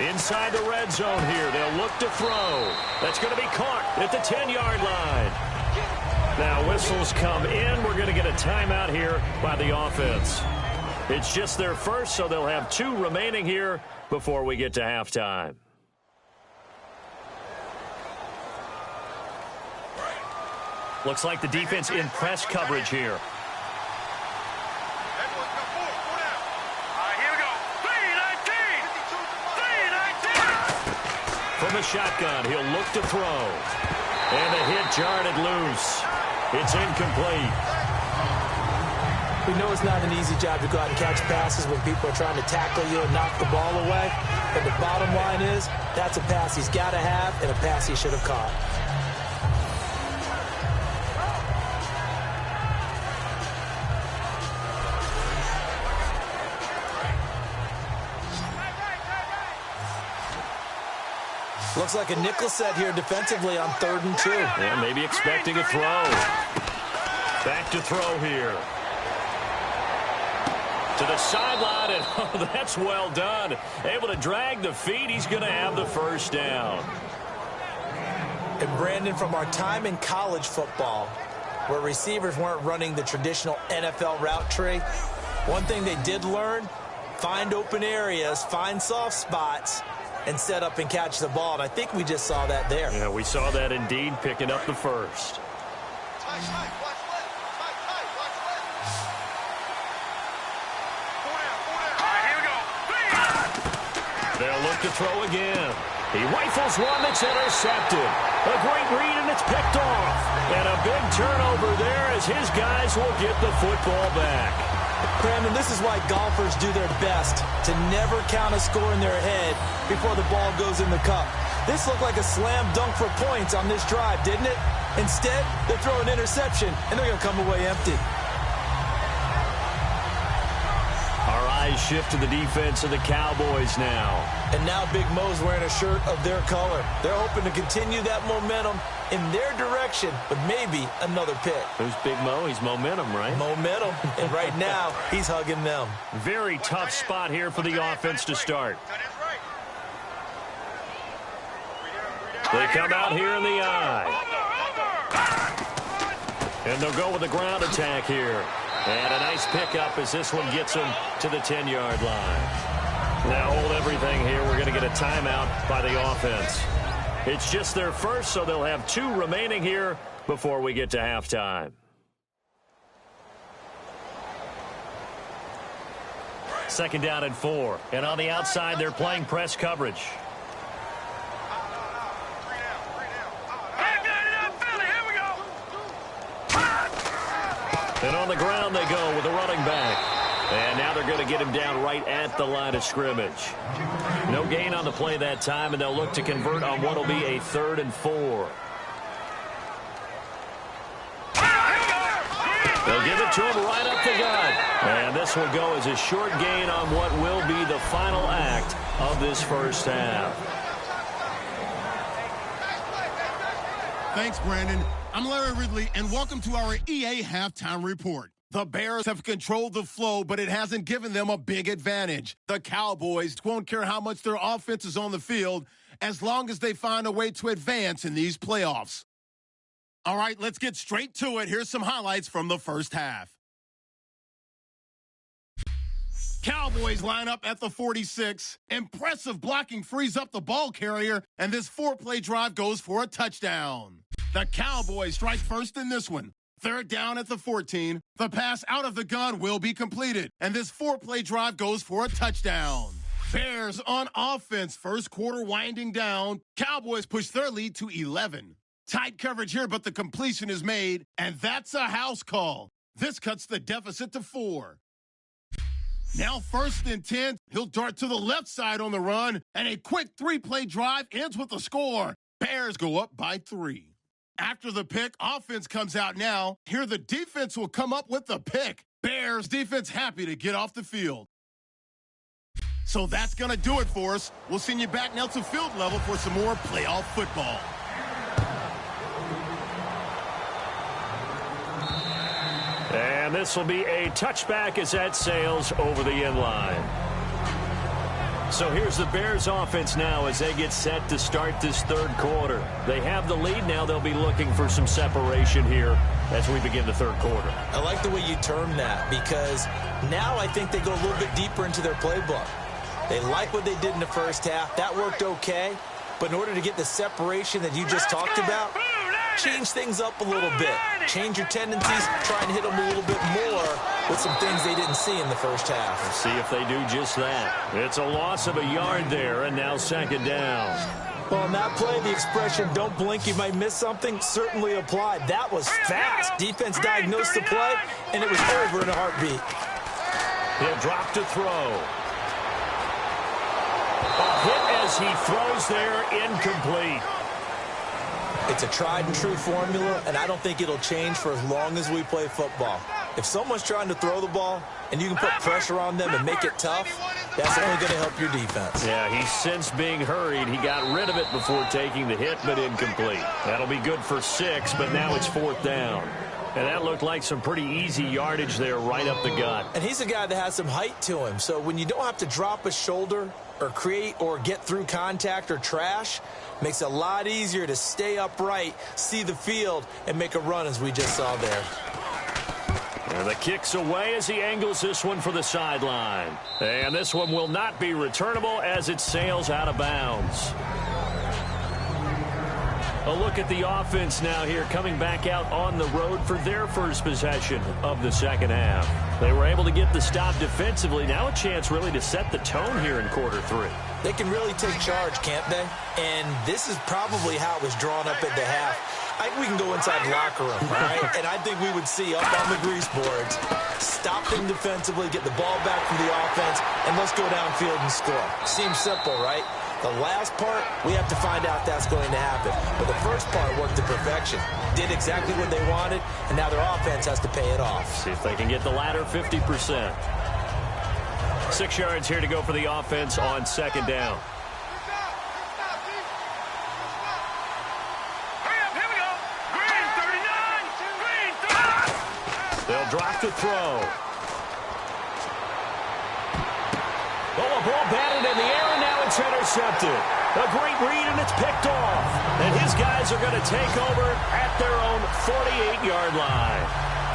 Inside the red zone here, they'll look to throw. That's going to be caught at the 10-yard line. Now whistles come in. We're going to get a timeout here by the offense. It's just their first, so they'll have 2 remaining here before we get to halftime. Looks like the defense in press coverage here. From the shotgun, he'll look to throw. And the hit jarred loose. It's incomplete. We know it's not an easy job to go out and catch passes when people are trying to tackle you and knock the ball away. But the bottom line is, that's a pass he's got to have and a pass he should have caught. Looks like a nickel set here defensively on 3rd and 2. Yeah, maybe expecting a throw. Back to throw here. To the sideline, and oh, that's well done. Able to drag the feet. He's going to have the first down. And Brandon, from our time in college football, where receivers weren't running the traditional NFL route tree, one thing they did learn, find open areas, find soft spots, and set up and catch the ball. And I think we just saw that there. Yeah, we saw that indeed, picking up the first. They'll look to throw again. He rifles one that's intercepted. A great read, and it's picked off. And a big turnover there as his guys will get the football back. Brandon, this is why golfers do their best to never count a score in their head before the ball goes in the cup. This looked like a slam dunk for points on this drive, didn't it? Instead, they throw an interception, and they're going to come away empty. Our eyes shift to the defense of the Cowboys now. And now Big Mo's wearing a shirt of their color. They're hoping to continue that momentum in their direction, but maybe another pick. Who's Big Mo? He's momentum, right? Momentum. And right now, he's hugging them. Very tough spot here for the offense to start. They come out here in the eye. And they'll go with the ground attack here. And a nice pickup as this one gets them to the 10-yard line. Now hold everything here. We're going to get a timeout by the offense. It's just their first, so they'll have 2 remaining here before we get to halftime. Second down and 4. And on the outside, they're playing press coverage. And on the ground they go with a running back. And now they're going to get him down right at the line of scrimmage. No gain on the play that time, and they'll look to convert on what will be a 3rd and 4. They'll give it to him right up the gut. And this will go as a short gain on what will be the final act of this first half. Thanks, Brandon. I'm Larry Ridley, and welcome to our EA Halftime Report. The Bears have controlled the flow, but it hasn't given them a big advantage. The Cowboys won't care how much their offense is on the field as long as they find a way to advance in these playoffs. All right, let's get straight to it. Here's some highlights from the first half. Cowboys line up at the 46. Impressive blocking frees up the ball carrier, and this 4-play drive goes for a touchdown. The Cowboys strike first in this one. 3rd down at the 14. The pass out of the gun will be completed, and this 4-play drive goes for a touchdown. Bears on offense, first quarter winding down. Cowboys push their lead to 11. Tight coverage here, but the completion is made, and that's a house call. This cuts the deficit to 4. Now 1st and 10, he'll dart to the left side on the run, and a quick 3-play drive ends with a score. Bears go up by 3. After the pick, offense comes out now. Here the defense will come up with the pick. Bears defense happy to get off the field. So that's going to do it for us. We'll send you back now to field level for some more playoff football. And this will be a touchback as that sails over the end line. So here's the Bears offense now as they get set to start this 3rd quarter. They have the lead now. They'll be looking for some separation here as we begin the 3rd quarter. I like the way you term that because now I think they go a little bit deeper into their playbook. They like what they did in the first half. That worked okay. But in order to get the separation that you just talked about, change things up a little bit. Change your tendencies, try and hit them a little bit more with some things they didn't see in the first half. Let's see if they do just that. It's a loss of a yard there, and now 2nd down. Well, on that play, the expression, don't blink, you might miss something, certainly applied. That was fast. Defense diagnosed the play, and it was over in a heartbeat. He'll drop to throw. A hit as he throws there, incomplete. It's a tried-and-true formula, and I don't think it'll change for as long as we play football. If someone's trying to throw the ball and you can put pressure on them and make it tough, that's only going to help your defense. Yeah, he's since being hurried. He got rid of it before taking the hit, but incomplete. That'll be good for 6, but now it's 4th down. And that looked like some pretty easy yardage there right up the gut. And he's a guy that has some height to him, so when you don't have to drop a shoulder or create or get through contact or trash, makes it a lot easier to stay upright, see the field, and make a run as we just saw there. And the kick's away as he angles this one for the sideline. And this one will not be returnable as it sails out of bounds. A look at the offense now here, coming back out on the road for their first possession of the 2nd half. They were able to get the stop defensively. Now a chance really to set the tone here in quarter 3. They can really take charge, can't they? And this is probably how it was drawn up at the half. I think we can go inside the locker room, all right? And I think we would see up on the grease boards, stop them defensively, get the ball back from the offense, and let's go downfield and score. Seems simple, right? The last part, we have to find out that's going to happen. But the first part worked to perfection. Did exactly what they wanted, and now their offense has to pay it off. See if they can get the latter 50%. 6 yards here to go for the offense on 2nd down. They'll drop to throw. Oh, a ball batted in the air, and now it's intercepted. A great read, and it's picked off. And his guys are going to take over at their own 48-yard line.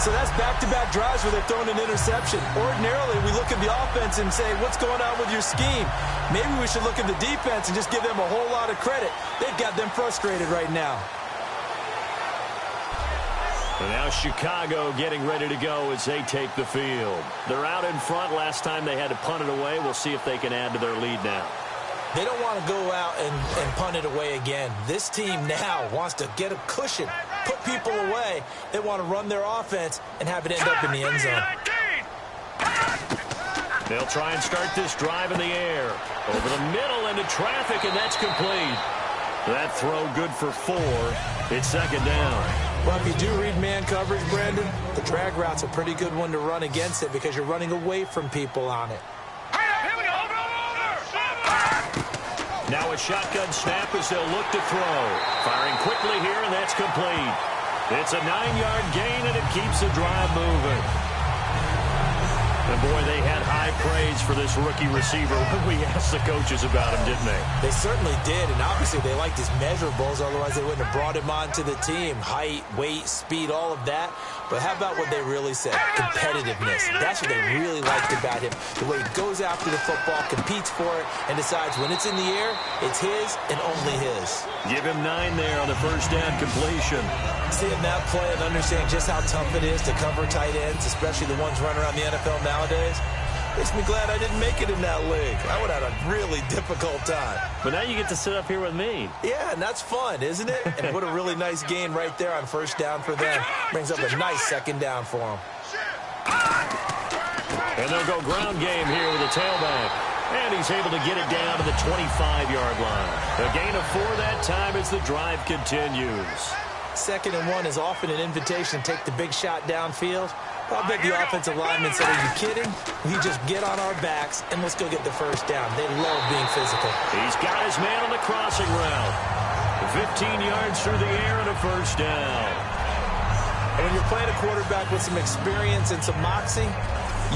So that's back-to-back drives where they've thrown an interception. Ordinarily, we look at the offense and say, what's going on with your scheme? Maybe we should look at the defense and just give them a whole lot of credit. They've got them frustrated right now. And now Chicago getting ready to go as they take the field. They're out in front. Last time they had to punt it away. We'll see if they can add to their lead now. They don't want to go out and punt it away again. This team now wants to get a cushion, put people away. They want to run their offense and have it end up in the end zone. They'll try and start this drive in the air. Over the middle into traffic, and that's complete. That throw good for 4. It's second down. Well, if you do read man coverage, Brandon, the drag route's a pretty good one to run against it because you're running away from people on it. Now a shotgun snap as they'll look to throw. Firing quickly here, and that's complete. It's a 9-yard gain, and it keeps the drive moving. And, boy, they had high praise for this rookie receiver when we asked the coaches about him, didn't they? They certainly did, and obviously they liked his measurables. Otherwise, they wouldn't have brought him onto the team. Height, weight, speed, all of that. But how about what they really said? Competitiveness. That's what they really liked about him. The way he goes after the football, competes for it, and decides when it's in the air, it's his and only his. Give him 9 there on the first down completion. Seeing that play and understanding just how tough it is to cover tight ends, especially the ones running around the NFL nowadays, makes me glad I didn't make it in that league. I would have had a really difficult time. But now you get to sit up here with me. Yeah, and that's fun, isn't it? And what a really nice gain right there on first down for them. Brings up a nice second down for them. And they'll go ground game here with a tailback. And he's able to get it down to the 25-yard line. A gain of 4 that time as the drive continues. 2nd and 1 is often an invitation to take the big shot downfield. But I bet the offensive lineman said, are you kidding? We just get on our backs and let's go get the first down. They love being physical. He's got his man on the crossing route. 15 yards through the air and a first down. And when you're playing a quarterback with some experience and some moxie,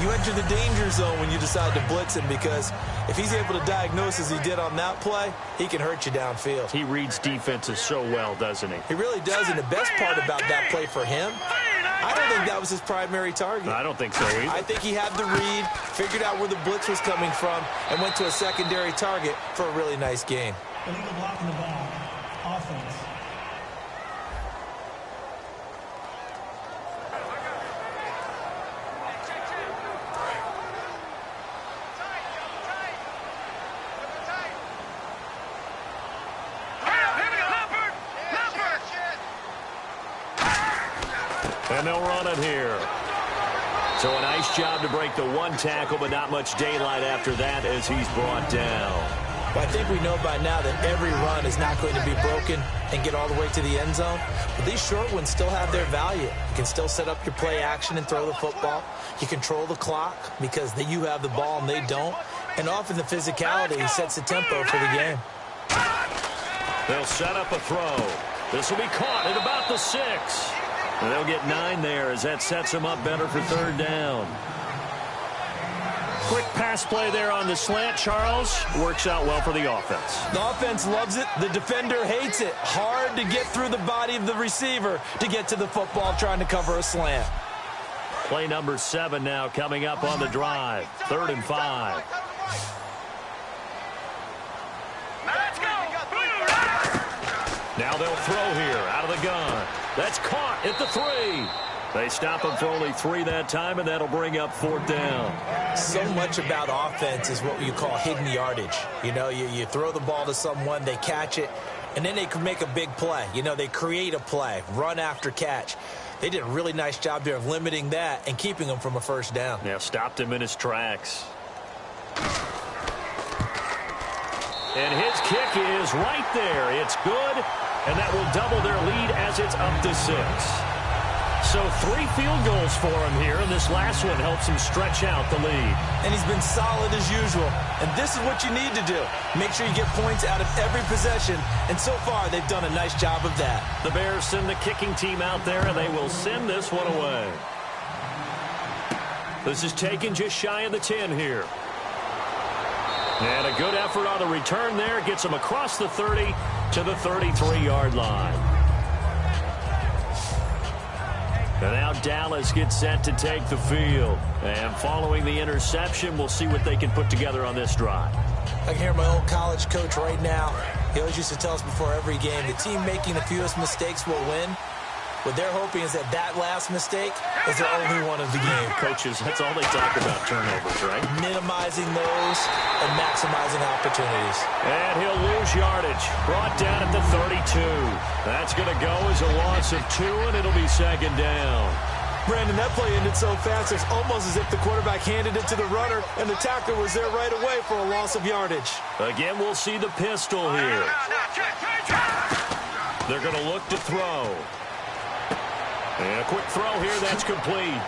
you enter the danger zone when you decide to blitz him, because if he's able to diagnose as he did on that play, he can hurt you downfield. He reads defenses so well, doesn't he? He really does, and the best part about that play for him, I don't think that was his primary target. I don't think so either. I think he had the read, figured out where the blitz was coming from, and went to a secondary target for a really nice gain. Illegal block in the back. Offense. And they'll run it here. So a nice job to break the 1 tackle, but not much daylight after that as he's brought down. Well, I think we know by now that every run is not going to be broken and get all the way to the end zone. But these short ones still have their value. You can still set up your play action and throw the football. You control the clock because you have the ball and they don't. And often the physicality sets the tempo for the game. They'll set up a throw. This will be caught at about the 6. And they'll get 9 there as that sets them up better for 3rd down. Quick pass play there on the slant, Charles. Works out well for the offense. The offense loves it. The defender hates it. Hard to get through the body of the receiver to get to the football trying to cover a slant. Play number 7 now coming up on the drive. 3rd and 5. Let's go. Now they'll throw here out of the gun. That's caught at the 3. They stop him for only 3 that time, and that'll bring up 4th down. So much about offense is what you call hidden yardage. You know, you throw the ball to someone, they catch it, and then they can make a big play. You know, they create a play, run after catch. They did a really nice job there of limiting that and keeping him from a first down. Yeah, stopped him in his tracks. And his kick is right there. It's good, and that will double their lead as it's up to 6. So 3 field goals for him here, and this last one helps him stretch out the lead. And he's been solid as usual. And this is what you need to do. Make sure you get points out of every possession, and so far they've done a nice job of that. The Bears send the kicking team out there, and they will send this one away. This is taken just shy of the 10 here. And a good effort on the return there. Gets him across the 30 to the 33-yard line. And now Dallas gets set to take the field. And following the interception, we'll see what they can put together on this drive. I can hear my old college coach right now. He always used to tell us before every game, the team making the fewest mistakes will win. What they're hoping is that last mistake is their only one of the game. Coaches, that's all they talk about, turnovers, right? Minimizing those and maximizing opportunities. And he'll lose yardage. Brought down at the 32. That's going to go as a loss of 2, and it'll be second down. Brandon, that play ended so fast, it's almost as if the quarterback handed it to the runner, and the tackler was there right away for a loss of yardage. Again, we'll see the pistol here. They're going to look to throw. And a quick throw here, that's complete.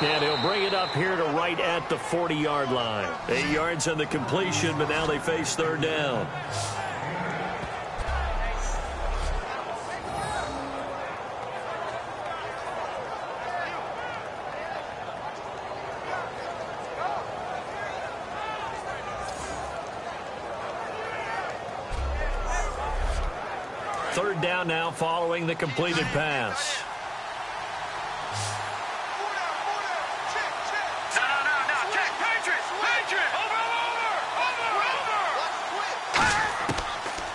And he'll bring it up here to right at the 40-yard line. 8 yards on the completion, but now they face third down. Third down now following the completed pass.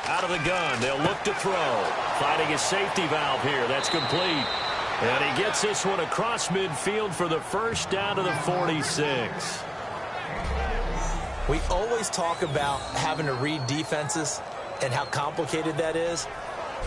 Out of the gun, they'll look to throw. Finding his safety valve here, that's complete. And he gets this one across midfield for the first down to the 46. We always talk about having to read defenses and how complicated that is.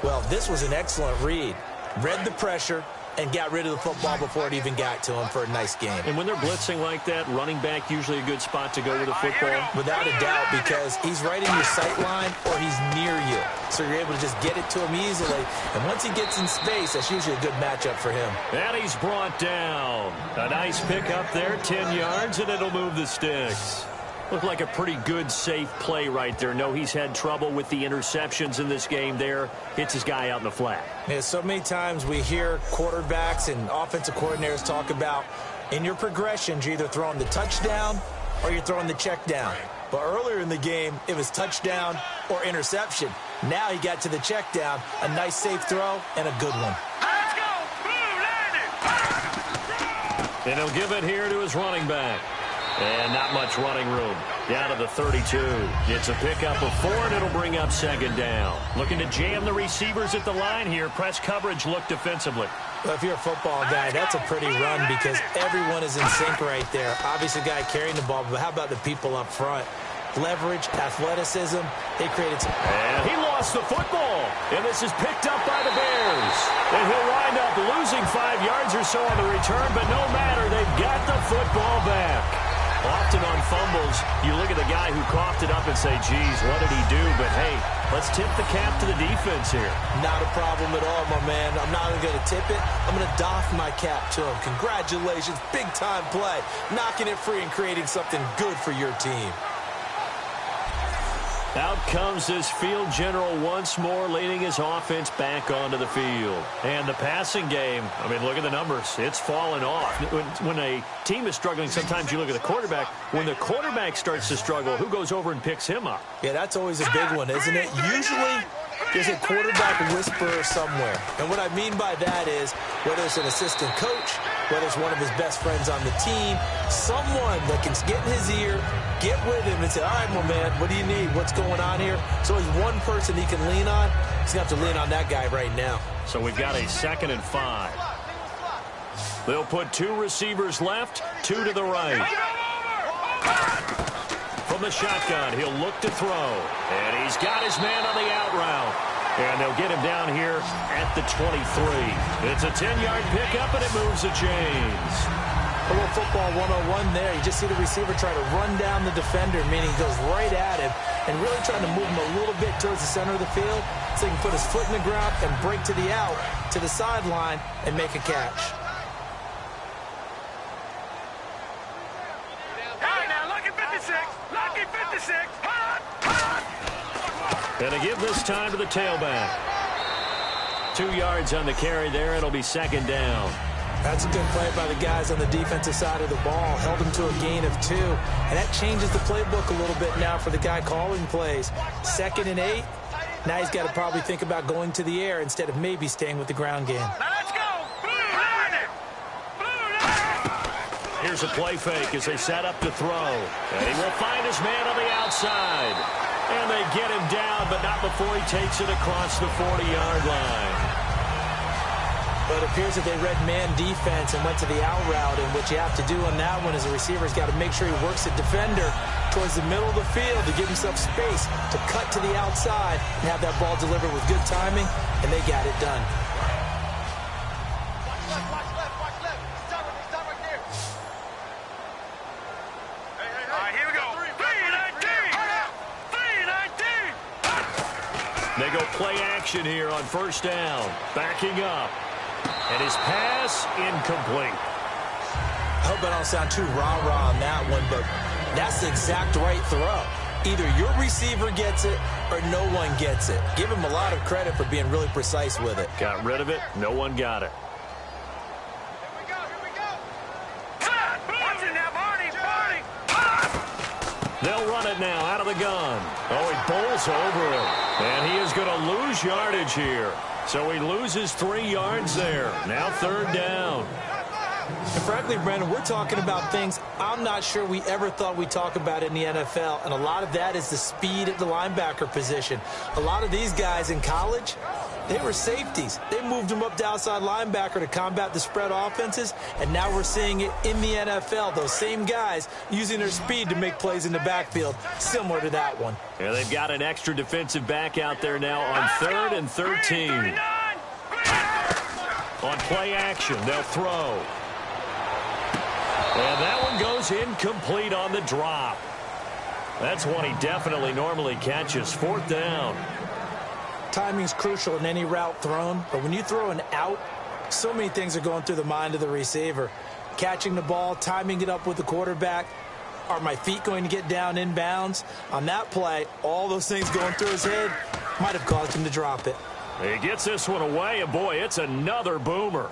Well, this was an excellent read. Read the pressure and got rid of the football before it even got to him for a nice game. And when they're blitzing like that, running back usually a good spot to go with the football? Without a doubt, because he's right in your sight line or he's near you. So you're able to just get it to him easily. And once he gets in space, that's usually a good matchup for him. And he's brought down. A nice pick up there, 10 yards, and it'll move the sticks. Looked like a pretty good, safe play right there. No, he's had trouble with the interceptions in this game there. Hits his guy out in the flat. Yeah, so many times we hear quarterbacks and offensive coordinators talk about in your progressions, you're either throwing the touchdown or you're throwing the check down. But earlier in the game, it was touchdown or interception. Now he got to the check down, a nice safe throw, and a good one. Let's go! Blue landed! And he'll give it here to his running back. And not much running room. Down to the 32. It's a pickup of 4, and it'll bring up second down. Looking to jam the receivers at the line here. Press coverage, look defensively. Well, if you're a football guy, that's a pretty run because everyone is in sync right there. Obviously, the guy carrying the ball, but how about the people up front? Leverage, athleticism, they created some... And he lost the football. And this is picked up by the Bears. And he'll wind up losing 5 yards or so on the return, but no matter, they've got the football back. Often on fumbles, you look at the guy who coughed it up and say, geez, what did he do? But, hey, let's tip the cap to the defense here. Not a problem at all, my man. I'm not even going to tip it. I'm going to doff my cap to him. Congratulations, big-time play. Knocking it free and creating something good for your team. Out comes this field general once more, leading his offense back onto the field. And the passing game, I mean, look at the numbers. It's fallen off. When a team is struggling, sometimes you look at the quarterback. When the quarterback starts to struggle, who goes over and picks him up? Yeah, that's always a big one, isn't it? Usually, there's a quarterback whisperer somewhere. And what I mean by that is, whether it's an assistant coach, whether it's one of his best friends on the team, someone that can get in his ear, get with him and say, all right, my man, what do you need? What's going on here? So there's one person he can lean on. He's going to have to lean on that guy right now. So we've got a 2nd and 5. They'll put 2 receivers left, 2 to the right. From the shotgun, he'll look to throw. And he's got his man on the out route. And they'll get him down here at the 23. It's a 10-yard pickup, and it moves the chains. A little football 101 there. You just see the receiver try to run down the defender, meaning he goes right at him and really trying to move him a little bit towards the center of the field so he can put his foot in the ground and break to the out, to the sideline, and make a catch. Hey, now, lucky 56. Lucky 56. And a give this time to the tailback. 2 yards on the carry there. It'll be second down. That's a good play by the guys on the defensive side of the ball. Held him to a gain of 2. And that changes the playbook a little bit now for the guy calling plays. 2nd and 8. Now he's got to probably think about going to the air instead of maybe staying with the ground game. Now, let's go. Blue landed. Blue landed. Here's a play fake as they set up to throw. And he will find his man on the outside. And they get him down, but not before he takes it across the 40-yard line. Well, it appears that they read man defense and went to the out route, and what you have to do on that one is the receiver's got to make sure he works the defender towards the middle of the field to give himself space to cut to the outside and have that ball delivered with good timing, and they got it done. They go play action here on first down. Backing up. And his pass incomplete. I hope I don't sound too rah-rah on that one, but that's the exact right throw. Either your receiver gets it or no one gets it. Give him a lot of credit for being really precise with it. Got rid of it. No one got it. They'll run it now out of the gun. Oh, he bowls over him. And he is going to lose yardage here. So he loses 3 yards there. Now third down. And frankly, Brandon, we're talking about things I'm not sure we ever thought we'd talk about in the NFL. And a lot of that is the speed at the linebacker position. A lot of these guys in college, they were safeties. They moved them up to outside linebacker to combat the spread offenses, and now we're seeing it in the NFL. Those same guys using their speed to make plays in the backfield, similar to that one. Yeah, they've got an extra defensive back out there now on 3rd and 13. On play action, they'll throw. And that one goes incomplete on the drop. That's one he definitely normally catches. 4th down. Timing's crucial in any route thrown, but when you throw an out, so many things are going through the mind of the receiver. Catching the ball, timing it up with the quarterback. Are my feet going to get down inbounds? On that play, all those things going through his head might have caused him to drop it. He gets this one away, and boy, it's another boomer.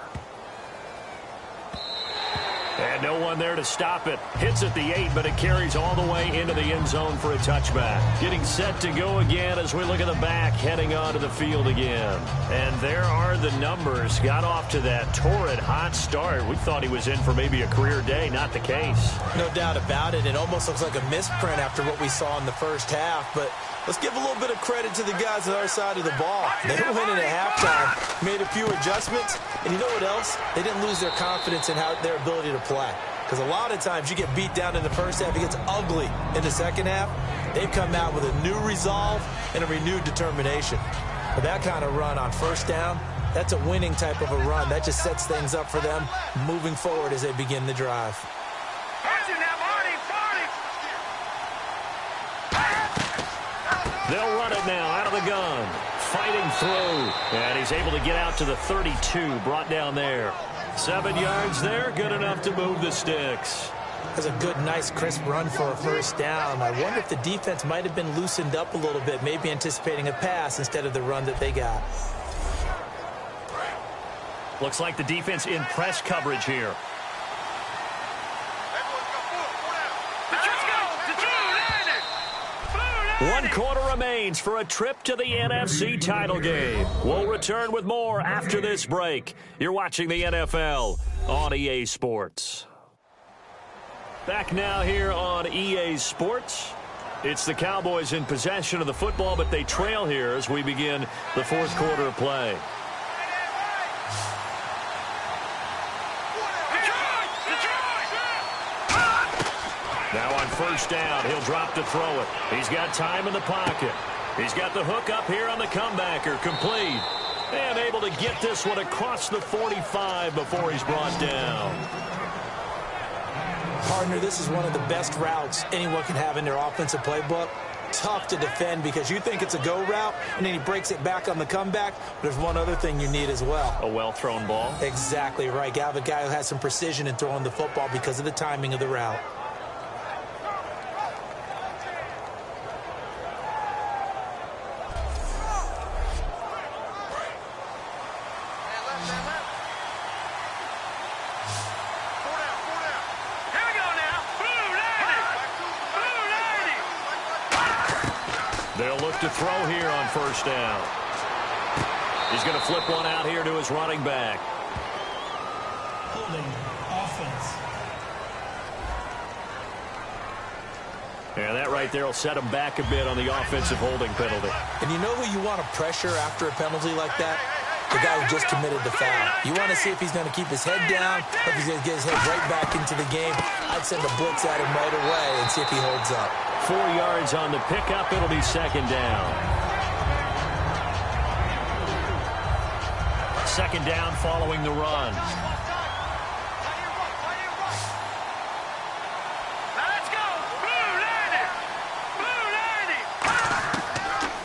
And no one there to stop it. Hits at the 8, but it carries all the way into the end zone for a touchback. Getting set to go again as we look at the back, heading onto the field again. And there are the numbers. Got off to that torrid hot start. We thought he was in for maybe a career day. Not the case. No doubt about it. It almost looks like a misprint after what we saw in the first half, but let's give a little bit of credit to the guys on our side of the ball. They went in at halftime, made a few adjustments, and you know what else? They didn't lose their confidence in their ability to play. Because a lot of times you get beat down in the first half, it gets ugly in the second half. They've come out with a new resolve and a renewed determination. But that kind of run on first down, that's a winning type of a run. That just sets things up for them moving forward as they begin the drive. They'll run it now out of the gun. Fighting through. And he's able to get out to the 32. Brought down there. 7 yards there. Good enough to move the sticks. That's a good, nice, crisp run for a first down. I wonder if the defense might have been loosened up a little bit, maybe anticipating a pass instead of the run that they got. Looks like the defense in press coverage here. One quarter remains for a trip to the NFC title game. We'll return with more after this break. You're watching the NFL on EA Sports. Back now here on EA Sports. It's the Cowboys in possession of the football, but they trail here as we begin the 4th quarter of play. Now on first down, he'll drop to throw it. He's got time in the pocket. He's got the hook up here on the comebacker, complete. And able to get this one across the 45 before he's brought down. Partner, this is one of the best routes anyone can have in their offensive playbook. Tough to defend because you think it's a go route, and then he breaks it back on the comeback. But there's one other thing you need as well. A well-thrown ball. Exactly right. You have a guy who has some precision in throwing the football because of the timing of the route. They'll look to throw here on first down. He's going to flip one out here to his running back. Holding offense. And that right there will set him back a bit on the offensive holding penalty. And you know who you want to pressure after a penalty like that? the guy who just committed the foul. You want to see if he's going to keep his head down or if he's going to get his head right back into the game. I'd send a blitz at him right away and see if he holds up. 4 yards on the pickup. It'll be second down. Second down following the run.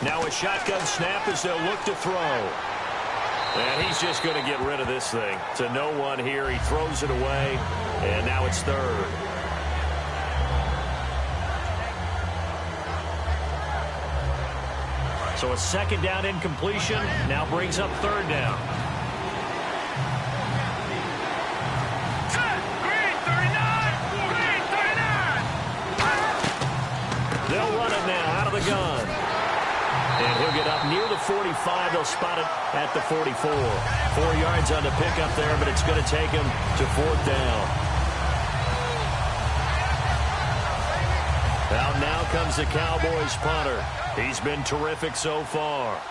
Now a shotgun snap as they'll look to throw. And he's just going to get rid of this thing. To no one here. He throws it away. And now it's third. So a second down incompletion now brings up third down. They'll run it now out of the gun. And he'll get up near the 45. They'll spot it at the 44. 4 yards on the pickup there, but it's going to take him to fourth down. Out now comes the Cowboys punter. He's been terrific so far.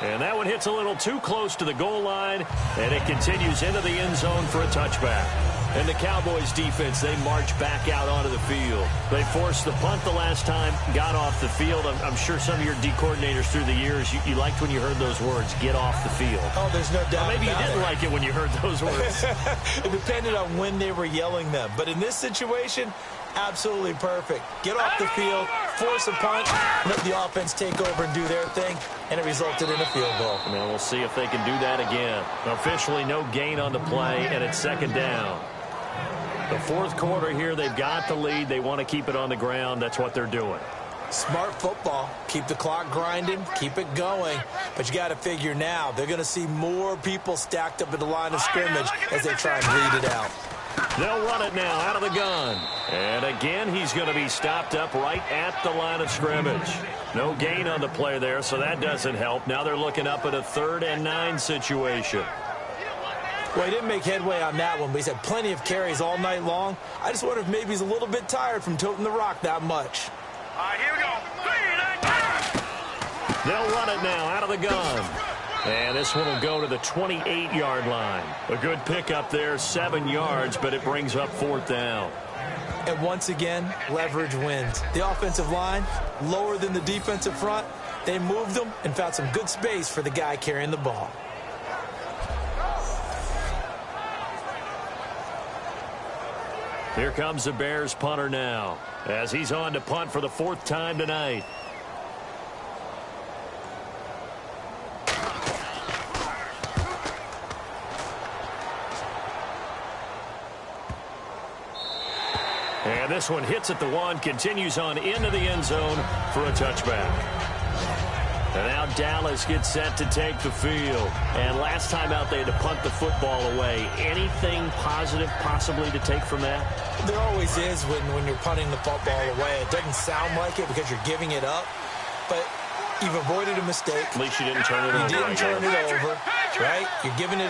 And that one hits a little too close to the goal line, and it continues into the end zone for a touchback. And the Cowboys defense, they march back out onto the field. They forced the punt the last time, got off the field. I'm sure some of your D coordinators through the years, you liked when you heard those words, get off the field. Oh, there's no doubt. Maybe you didn't like it when you heard those words. It depended on when they were yelling them. But in this situation, absolutely perfect. Get off the field, force a punt, let the offense take over and do their thing, and it resulted in a field goal. Now we'll see if they can do that again. Officially no gain on the play, and it's second down. The fourth quarter here, they've got the lead. They want to keep it on the ground. That's what they're doing. Smart football. Keep the clock grinding. Keep it going. But you got to figure now, they're going to see more people stacked up at the line of scrimmage as they try and bleed it out. They'll run it now out of the gun. And again, he's going to be stopped up right at the line of scrimmage. No gain on the play there, so that doesn't help. Now they're looking up at a 3rd and 9 situation. Well, he didn't make headway on that one, but he's had plenty of carries all night long. I just wonder if maybe he's a little bit tired from toting the rock that much. All right, here we go. They'll run it now out of the gun. And this one will go to the 28-yard line. A good pickup there, 7 yards, but it brings up fourth down. And once again, leverage wins. The offensive line, lower than the defensive front. They moved them and found some good space for the guy carrying the ball. Here comes the Bears punter now, as he's on to punt for the 4th time tonight. And this one hits at the 1, continues on into the end zone for a touchback. And now Dallas gets set to take the field. And last time out, they had to punt the football away. Anything positive possibly to take from that? There always is when you're punting the football away. It doesn't sound like it because you're giving it up, but you've avoided a mistake. At least you didn't turn it over. You didn't turn it over, right? You're giving your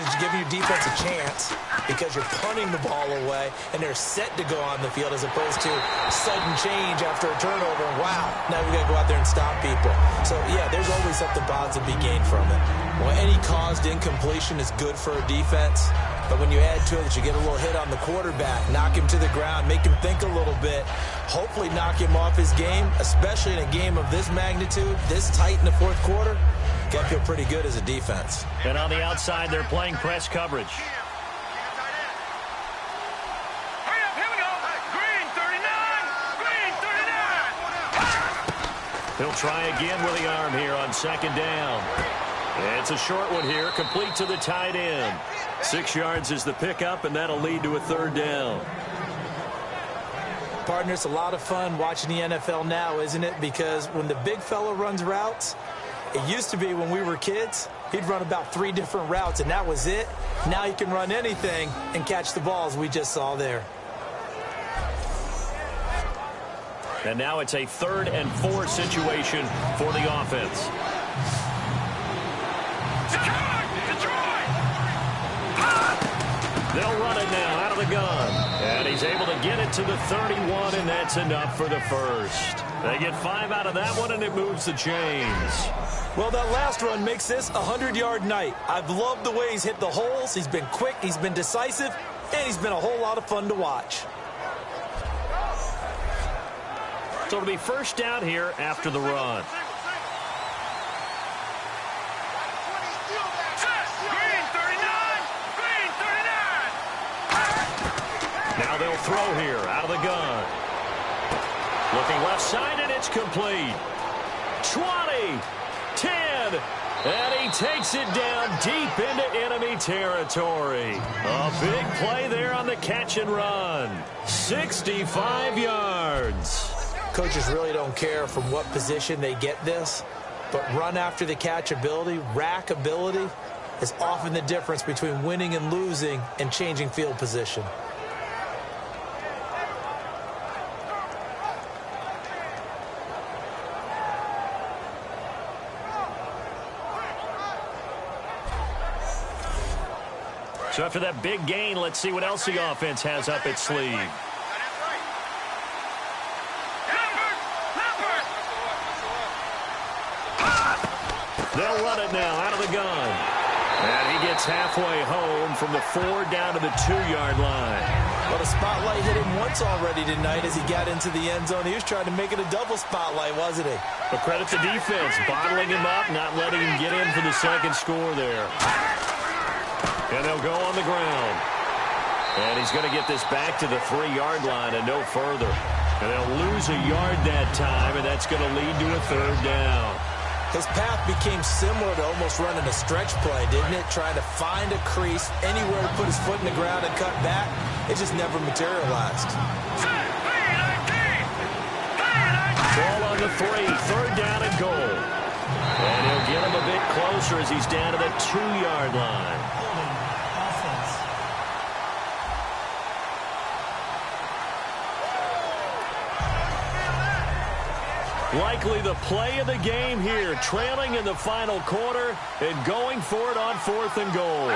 defense a chance because you're punting the ball away, and they're set to go on the field as opposed to sudden change after a turnover. Wow, now we got to go out there and stop people. So, yeah, there's always something positive to be gained from it. Well, any caused incompletion is good for a defense, but when you add to it that you get a little hit on the quarterback, knock him to the ground, make him think a little bit, hopefully knock him off his game, especially in a game of this magnitude, this tight in the fourth quarter, got to feel pretty good as a defense. And on the outside, they're playing press coverage. He'll try again with the arm here on second down. And it's a short one here, complete to the tight end. 6 yards is the pickup, and that'll lead to a third down. Partner, it's a lot of fun watching the NFL now, isn't it? Because when the big fella runs routes, it used to be when we were kids, he'd run about 3 different routes, and that was it. Now he can run anything and catch the balls we just saw there. And now it's a 3rd and 4 situation for the offense. to the 31, and that's enough for the first. They get 5 out of that one, and it moves the chains. Well, that last run makes this a 100-yard night. I've loved the way he's hit the holes. He's been quick, he's been decisive, and he's been a whole lot of fun to watch. So it'll be first down here after the run. Now they'll throw here out of the gun. Looking left side, and it's complete. 20, 10, and he takes it down deep into enemy territory. A big play there on the catch and run. 65 yards. Coaches really don't care from what position they get this, but run after the catch ability, rack ability, is often the difference between winning and losing and changing field position. So after that big gain, let's see what else the offense has up its sleeve. They'll run it now out of the gun. And he gets halfway home from the 4 down to the 2-yard line. Well, the spotlight hit him once already tonight as he got into the end zone. He was trying to make it a double spotlight, wasn't he? But credit to defense, bottling him up, not letting him get in for the second score there. And they'll go on the ground. And he's going to get this back to the 3-yard line and no further. And they'll lose a yard that time, and that's going to lead to a 3rd down. His path became similar to almost running a stretch play, didn't it? Trying to find a crease, anywhere to put his foot in the ground and cut back. It just never materialized. Ball on the 3, 3rd down and goal. And he'll get him a bit closer as he's down to the 2-yard line. Likely the play of the game here, trailing in the final quarter and going for it on 4th and goal.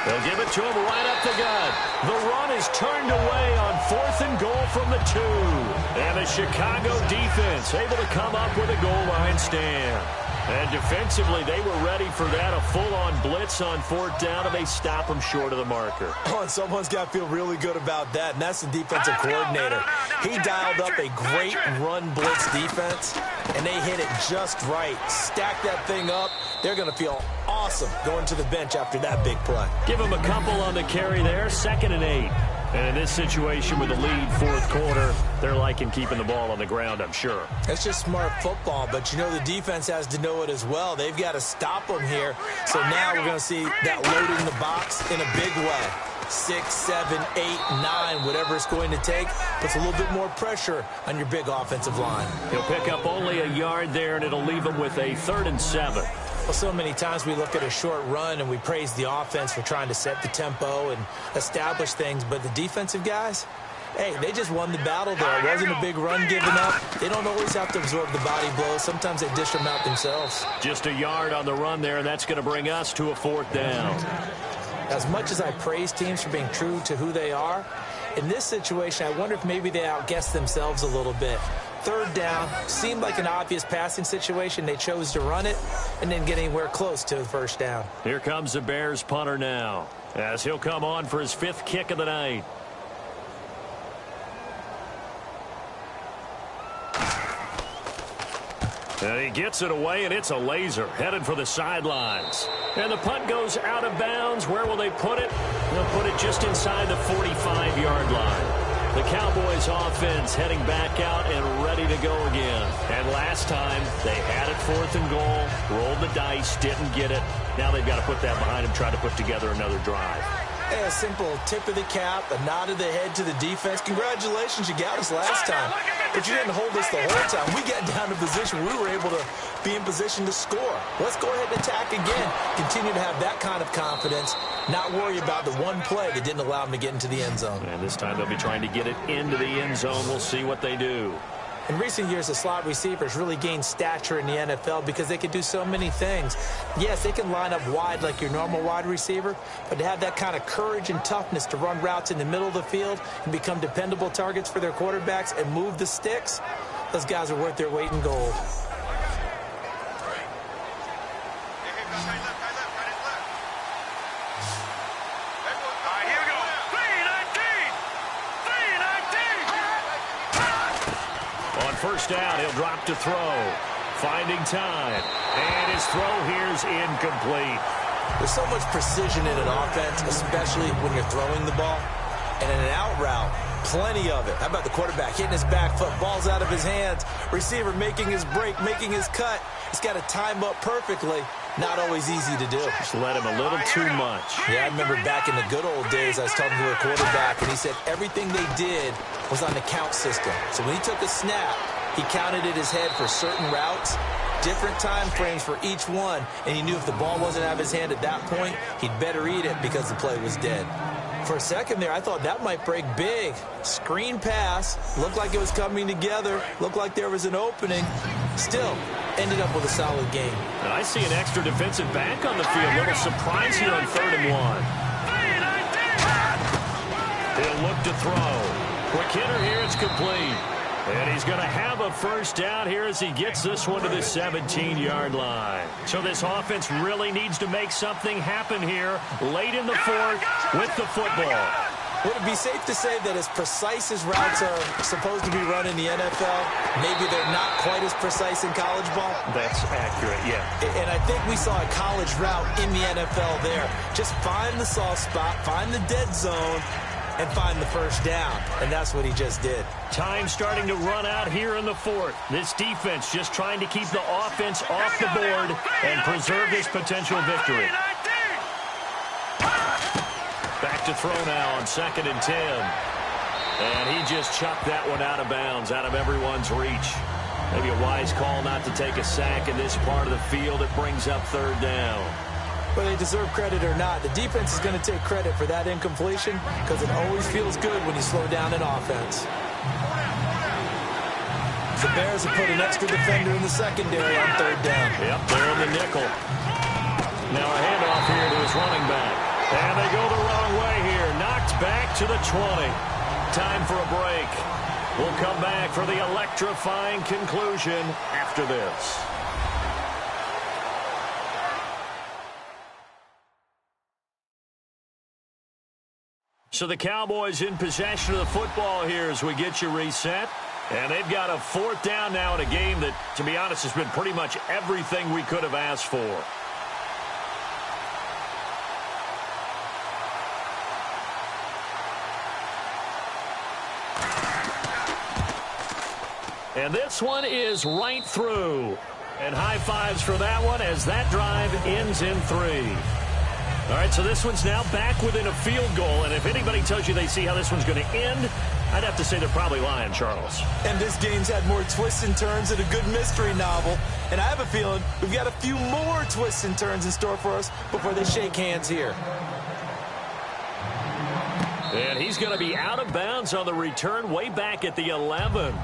They'll give it to him right up the gut. The run is turned away on 4th and goal from the 2. And the Chicago defense able to come up with a goal line stand. And defensively, they were ready for that, a full-on blitz on 4th down, and they stop them short of the marker. Oh, and someone's got to feel really good about that, and that's the defensive coordinator. He dialed up a great run blitz defense, and they hit it just right. Stack that thing up. They're going to feel awesome going to the bench after that big play. Give them a couple on the carry there, 2nd and 8. And in this situation with the lead 4th quarter, they're liking keeping the ball on the ground, I'm sure. It's just smart football, but you know the defense has to know it as well. They've got to stop them here. So now we're going to see that loading the box in a big way. 6, 7, 8, 9, whatever it's going to take, puts a little bit more pressure on your big offensive line. He'll pick up only a yard there, and it'll leave him with a 3rd and 7. Well, so many times we look at a short run and we praise the offense for trying to set the tempo and establish things, but the defensive guys, hey, they just won the battle there. It wasn't a big run given up. They don't always have to absorb the body blows. Sometimes they dish them out themselves. Just a yard on the run there, and that's going to bring us to a 4th down. As much as I praise teams for being true to who they are, in this situation, I wonder if maybe they outguessed themselves a little bit. 3rd down, seemed like an obvious passing situation. They chose to run it and didn't get anywhere close to the 1st down. Here comes the Bears punter now, as he'll come on for his 5th kick of the night. And he gets it away, and it's a laser, headed for the sidelines. And the punt goes out of bounds. Where will they put it? They'll put it just inside the 45-yard line. The Cowboys offense heading back out and ready to go again. And last time, they had it 4th and goal, rolled the dice, didn't get it. Now they've got to put that behind them, try to put together another drive. Hey, a simple tip of the cap, a nod of the head to the defense. Congratulations, you got us last time. But you didn't hold us the whole time. We got down to position. We were able to be in position to score. Let's go ahead and attack again. Continue to have that kind of confidence. Not worry about the one play that didn't allow them to get into the end zone. And this time they'll be trying to get it into the end zone. We'll see what they do. In recent years, the slot receivers really gained stature in the NFL because they can do so many things. Yes, they can line up wide like your normal wide receiver, but to have that kind of courage and toughness to run routes in the middle of the field and become dependable targets for their quarterbacks and move the sticks, those guys are worth their weight in gold. First down, he'll drop to throw. Finding time. And his throw here's incomplete. There's so much precision in an offense, especially when you're throwing the ball. And in an out route, plenty of it. How about the quarterback hitting his back foot, ball's out of his hands, receiver making his break, making his cut. He's got to time up perfectly. Not always easy to do. Just let him a little too much. Yeah, I remember back in the good old days, I was talking to a quarterback, and he said everything they did was on the count system. So when he took a snap, he counted in his head for certain routes, different time frames for each one, and he knew if the ball wasn't out of his hand at that point, he'd better eat it because the play was dead. For a second there, I thought that might break big. Screen pass, looked like it was coming together, looked like there was an opening. Still, ended up with a solid game. And I see an extra defensive back on the field. A little surprise here on 3rd and 1. He'll look to throw. Quick hitter here, it's complete. And he's going to have a first down here as he gets this one to the 17-yard line. So this offense really needs to make something happen here late in the 4th with the football. Would it be safe to say that as precise as routes are supposed to be run in the NFL, maybe they're not quite as precise in college ball? That's accurate, yeah. And I think we saw a college route in the NFL there. Just find the soft spot, find the dead zone, and find the first down. And that's what he just did. Time starting to run out here in the 4th. This defense just trying to keep the offense off the board and preserve this potential victory. Back to throw now on 2nd and 10. And he just chucked that one out of bounds, out of everyone's reach. Maybe a wise call not to take a sack in this part of the field. It brings up 3rd down. Whether they deserve credit or not, the defense is going to take credit for that incompletion because it always feels good when you slow down an offense. The Bears have put an extra defender in the secondary on 3rd down. Yep, they're in the nickel. Now a handoff here to his running back. And they go the wrong way here. Knocked back to the 20. Time for a break. We'll come back for the electrifying conclusion after this. So the Cowboys in possession of the football here as we get you reset. And they've got a 4th down now in a game that, to be honest, has been pretty much everything we could have asked for. And this one is right through. And high fives for that one as that drive ends in 3. All right, so this one's now back within a field goal. And if anybody tells you they see how this one's going to end, I'd have to say they're probably lying, Charles. And this game's had more twists and turns than a good mystery novel. And I have a feeling we've got a few more twists and turns in store for us before they shake hands here. And he's going to be out of bounds on the return way back at the 11.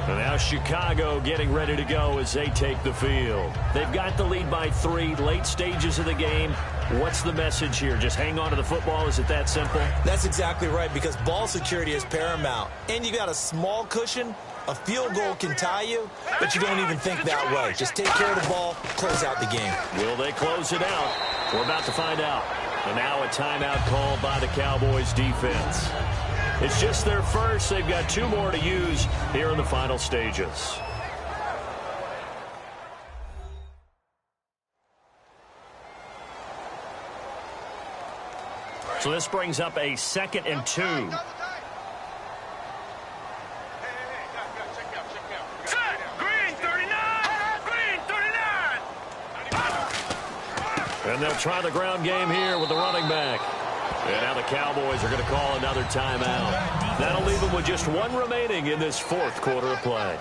And now Chicago getting ready to go as they take the field. They've got the lead by 3, late stages of the game. What's the message here? Just hang on to the football? Is it that simple? That's exactly right, because ball security is paramount. And you got a small cushion. A field goal can tie you, but you don't even think that way. Just take care of the ball, close out the game. Will they close it out? We're about to find out. And now a timeout called by the Cowboys defense. It's just their first. They've got 2 more to use here in the final stages. So this brings up a 2nd and 2. And they'll try the ground game here with the running back. And now the Cowboys are going to call another timeout. That'll leave them with just 1 remaining in this 4th quarter of play.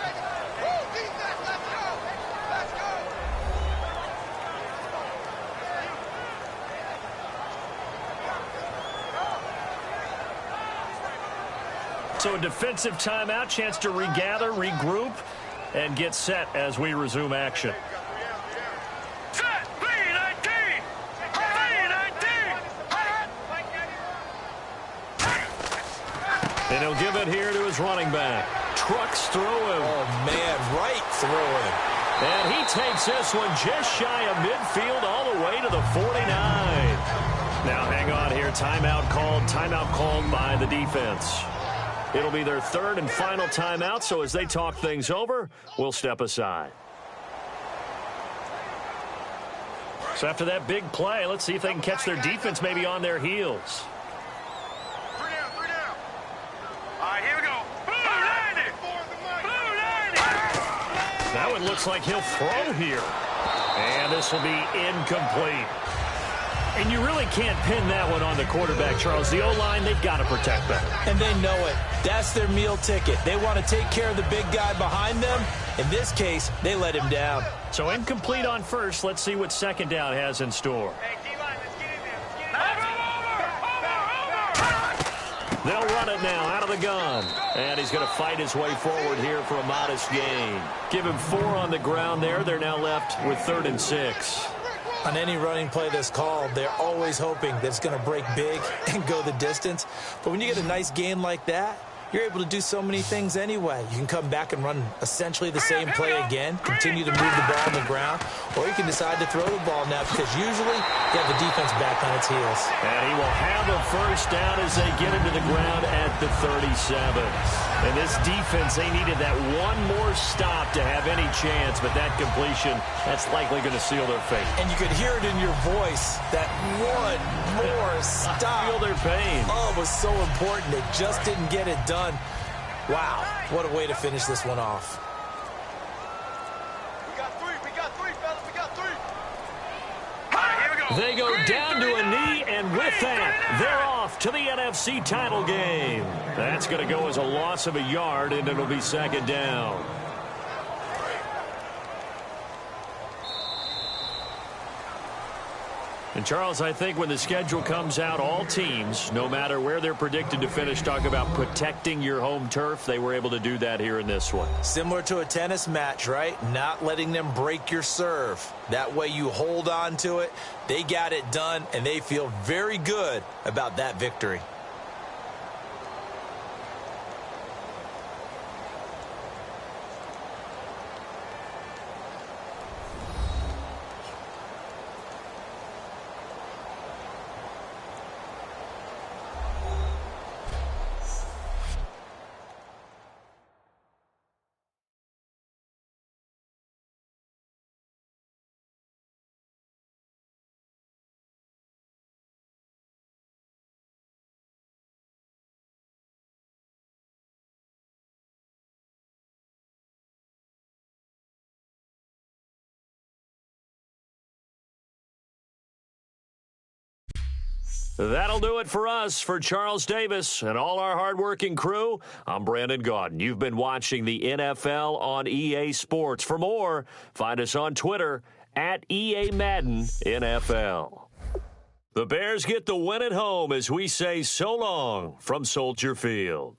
So a defensive timeout, chance to regather, regroup, and get set as we resume action. Set, B-19! B-19! And he'll give it here to his running back. Trucks through him. Oh, man, right through him. And he takes this one just shy of midfield all the way to the 49. Now hang on here. Timeout called by the defense. It'll be their third and final timeout, so as they talk things over, we'll step aside. So after that big play, let's see if they can catch their defense maybe on their heels. 3 down, 3 down. All right, here we go. Blue 90! Blue 90! That one looks like he'll throw here. And this will be incomplete. And you really can't pin that one on the quarterback, Charles. The O-line, they've got to protect that. And they know it. That's their meal ticket. They want to take care of the big guy behind them. In this case, they let him down. So incomplete on first. Let's see what second down has in store. Hey, D-line, let's get in there. Let's get in there. Over! They'll run it now out of the gun. And he's going to fight his way forward here for a modest gain. Give him 4 on the ground there. They're now left with 3rd and 6. On any running play that's called, they're always hoping that it's going to break big and go the distance. But when you get a nice gain like that, you're able to do so many things anyway. You can come back and run essentially the same play again, continue to move the ball on the ground, or you can decide to throw the ball now because usually you have the defense back on its heels. And he will have a first down as they get him to the ground at the 37. And this defense, they needed that one more stop to have any chance, but that completion, that's likely going to seal their fate. And you could hear it in your voice, that one more stop. Feel their pain. Oh, it was so important. They just didn't get it done. Wow, what a way to finish this one off. We got 3, fellas, we got 3. All right, here we go. They go down to a knee, and with that, they're off to the NFC title game. That's going to go as a loss of a yard, and it'll be second down. And, Charles, I think when the schedule comes out, all teams, no matter where they're predicted to finish, talk about protecting your home turf. They were able to do that here in this one. Similar to a tennis match, right? Not letting them break your serve. That way you hold on to it. They got it done, and they feel very good about that victory. That'll do it for us. For Charles Davis and all our hardworking crew, I'm Brandon Gaudin. You've been watching the NFL on EA Sports. For more, find us on Twitter at EA Madden NFL. The Bears get the win at home as we say so long from Soldier Field.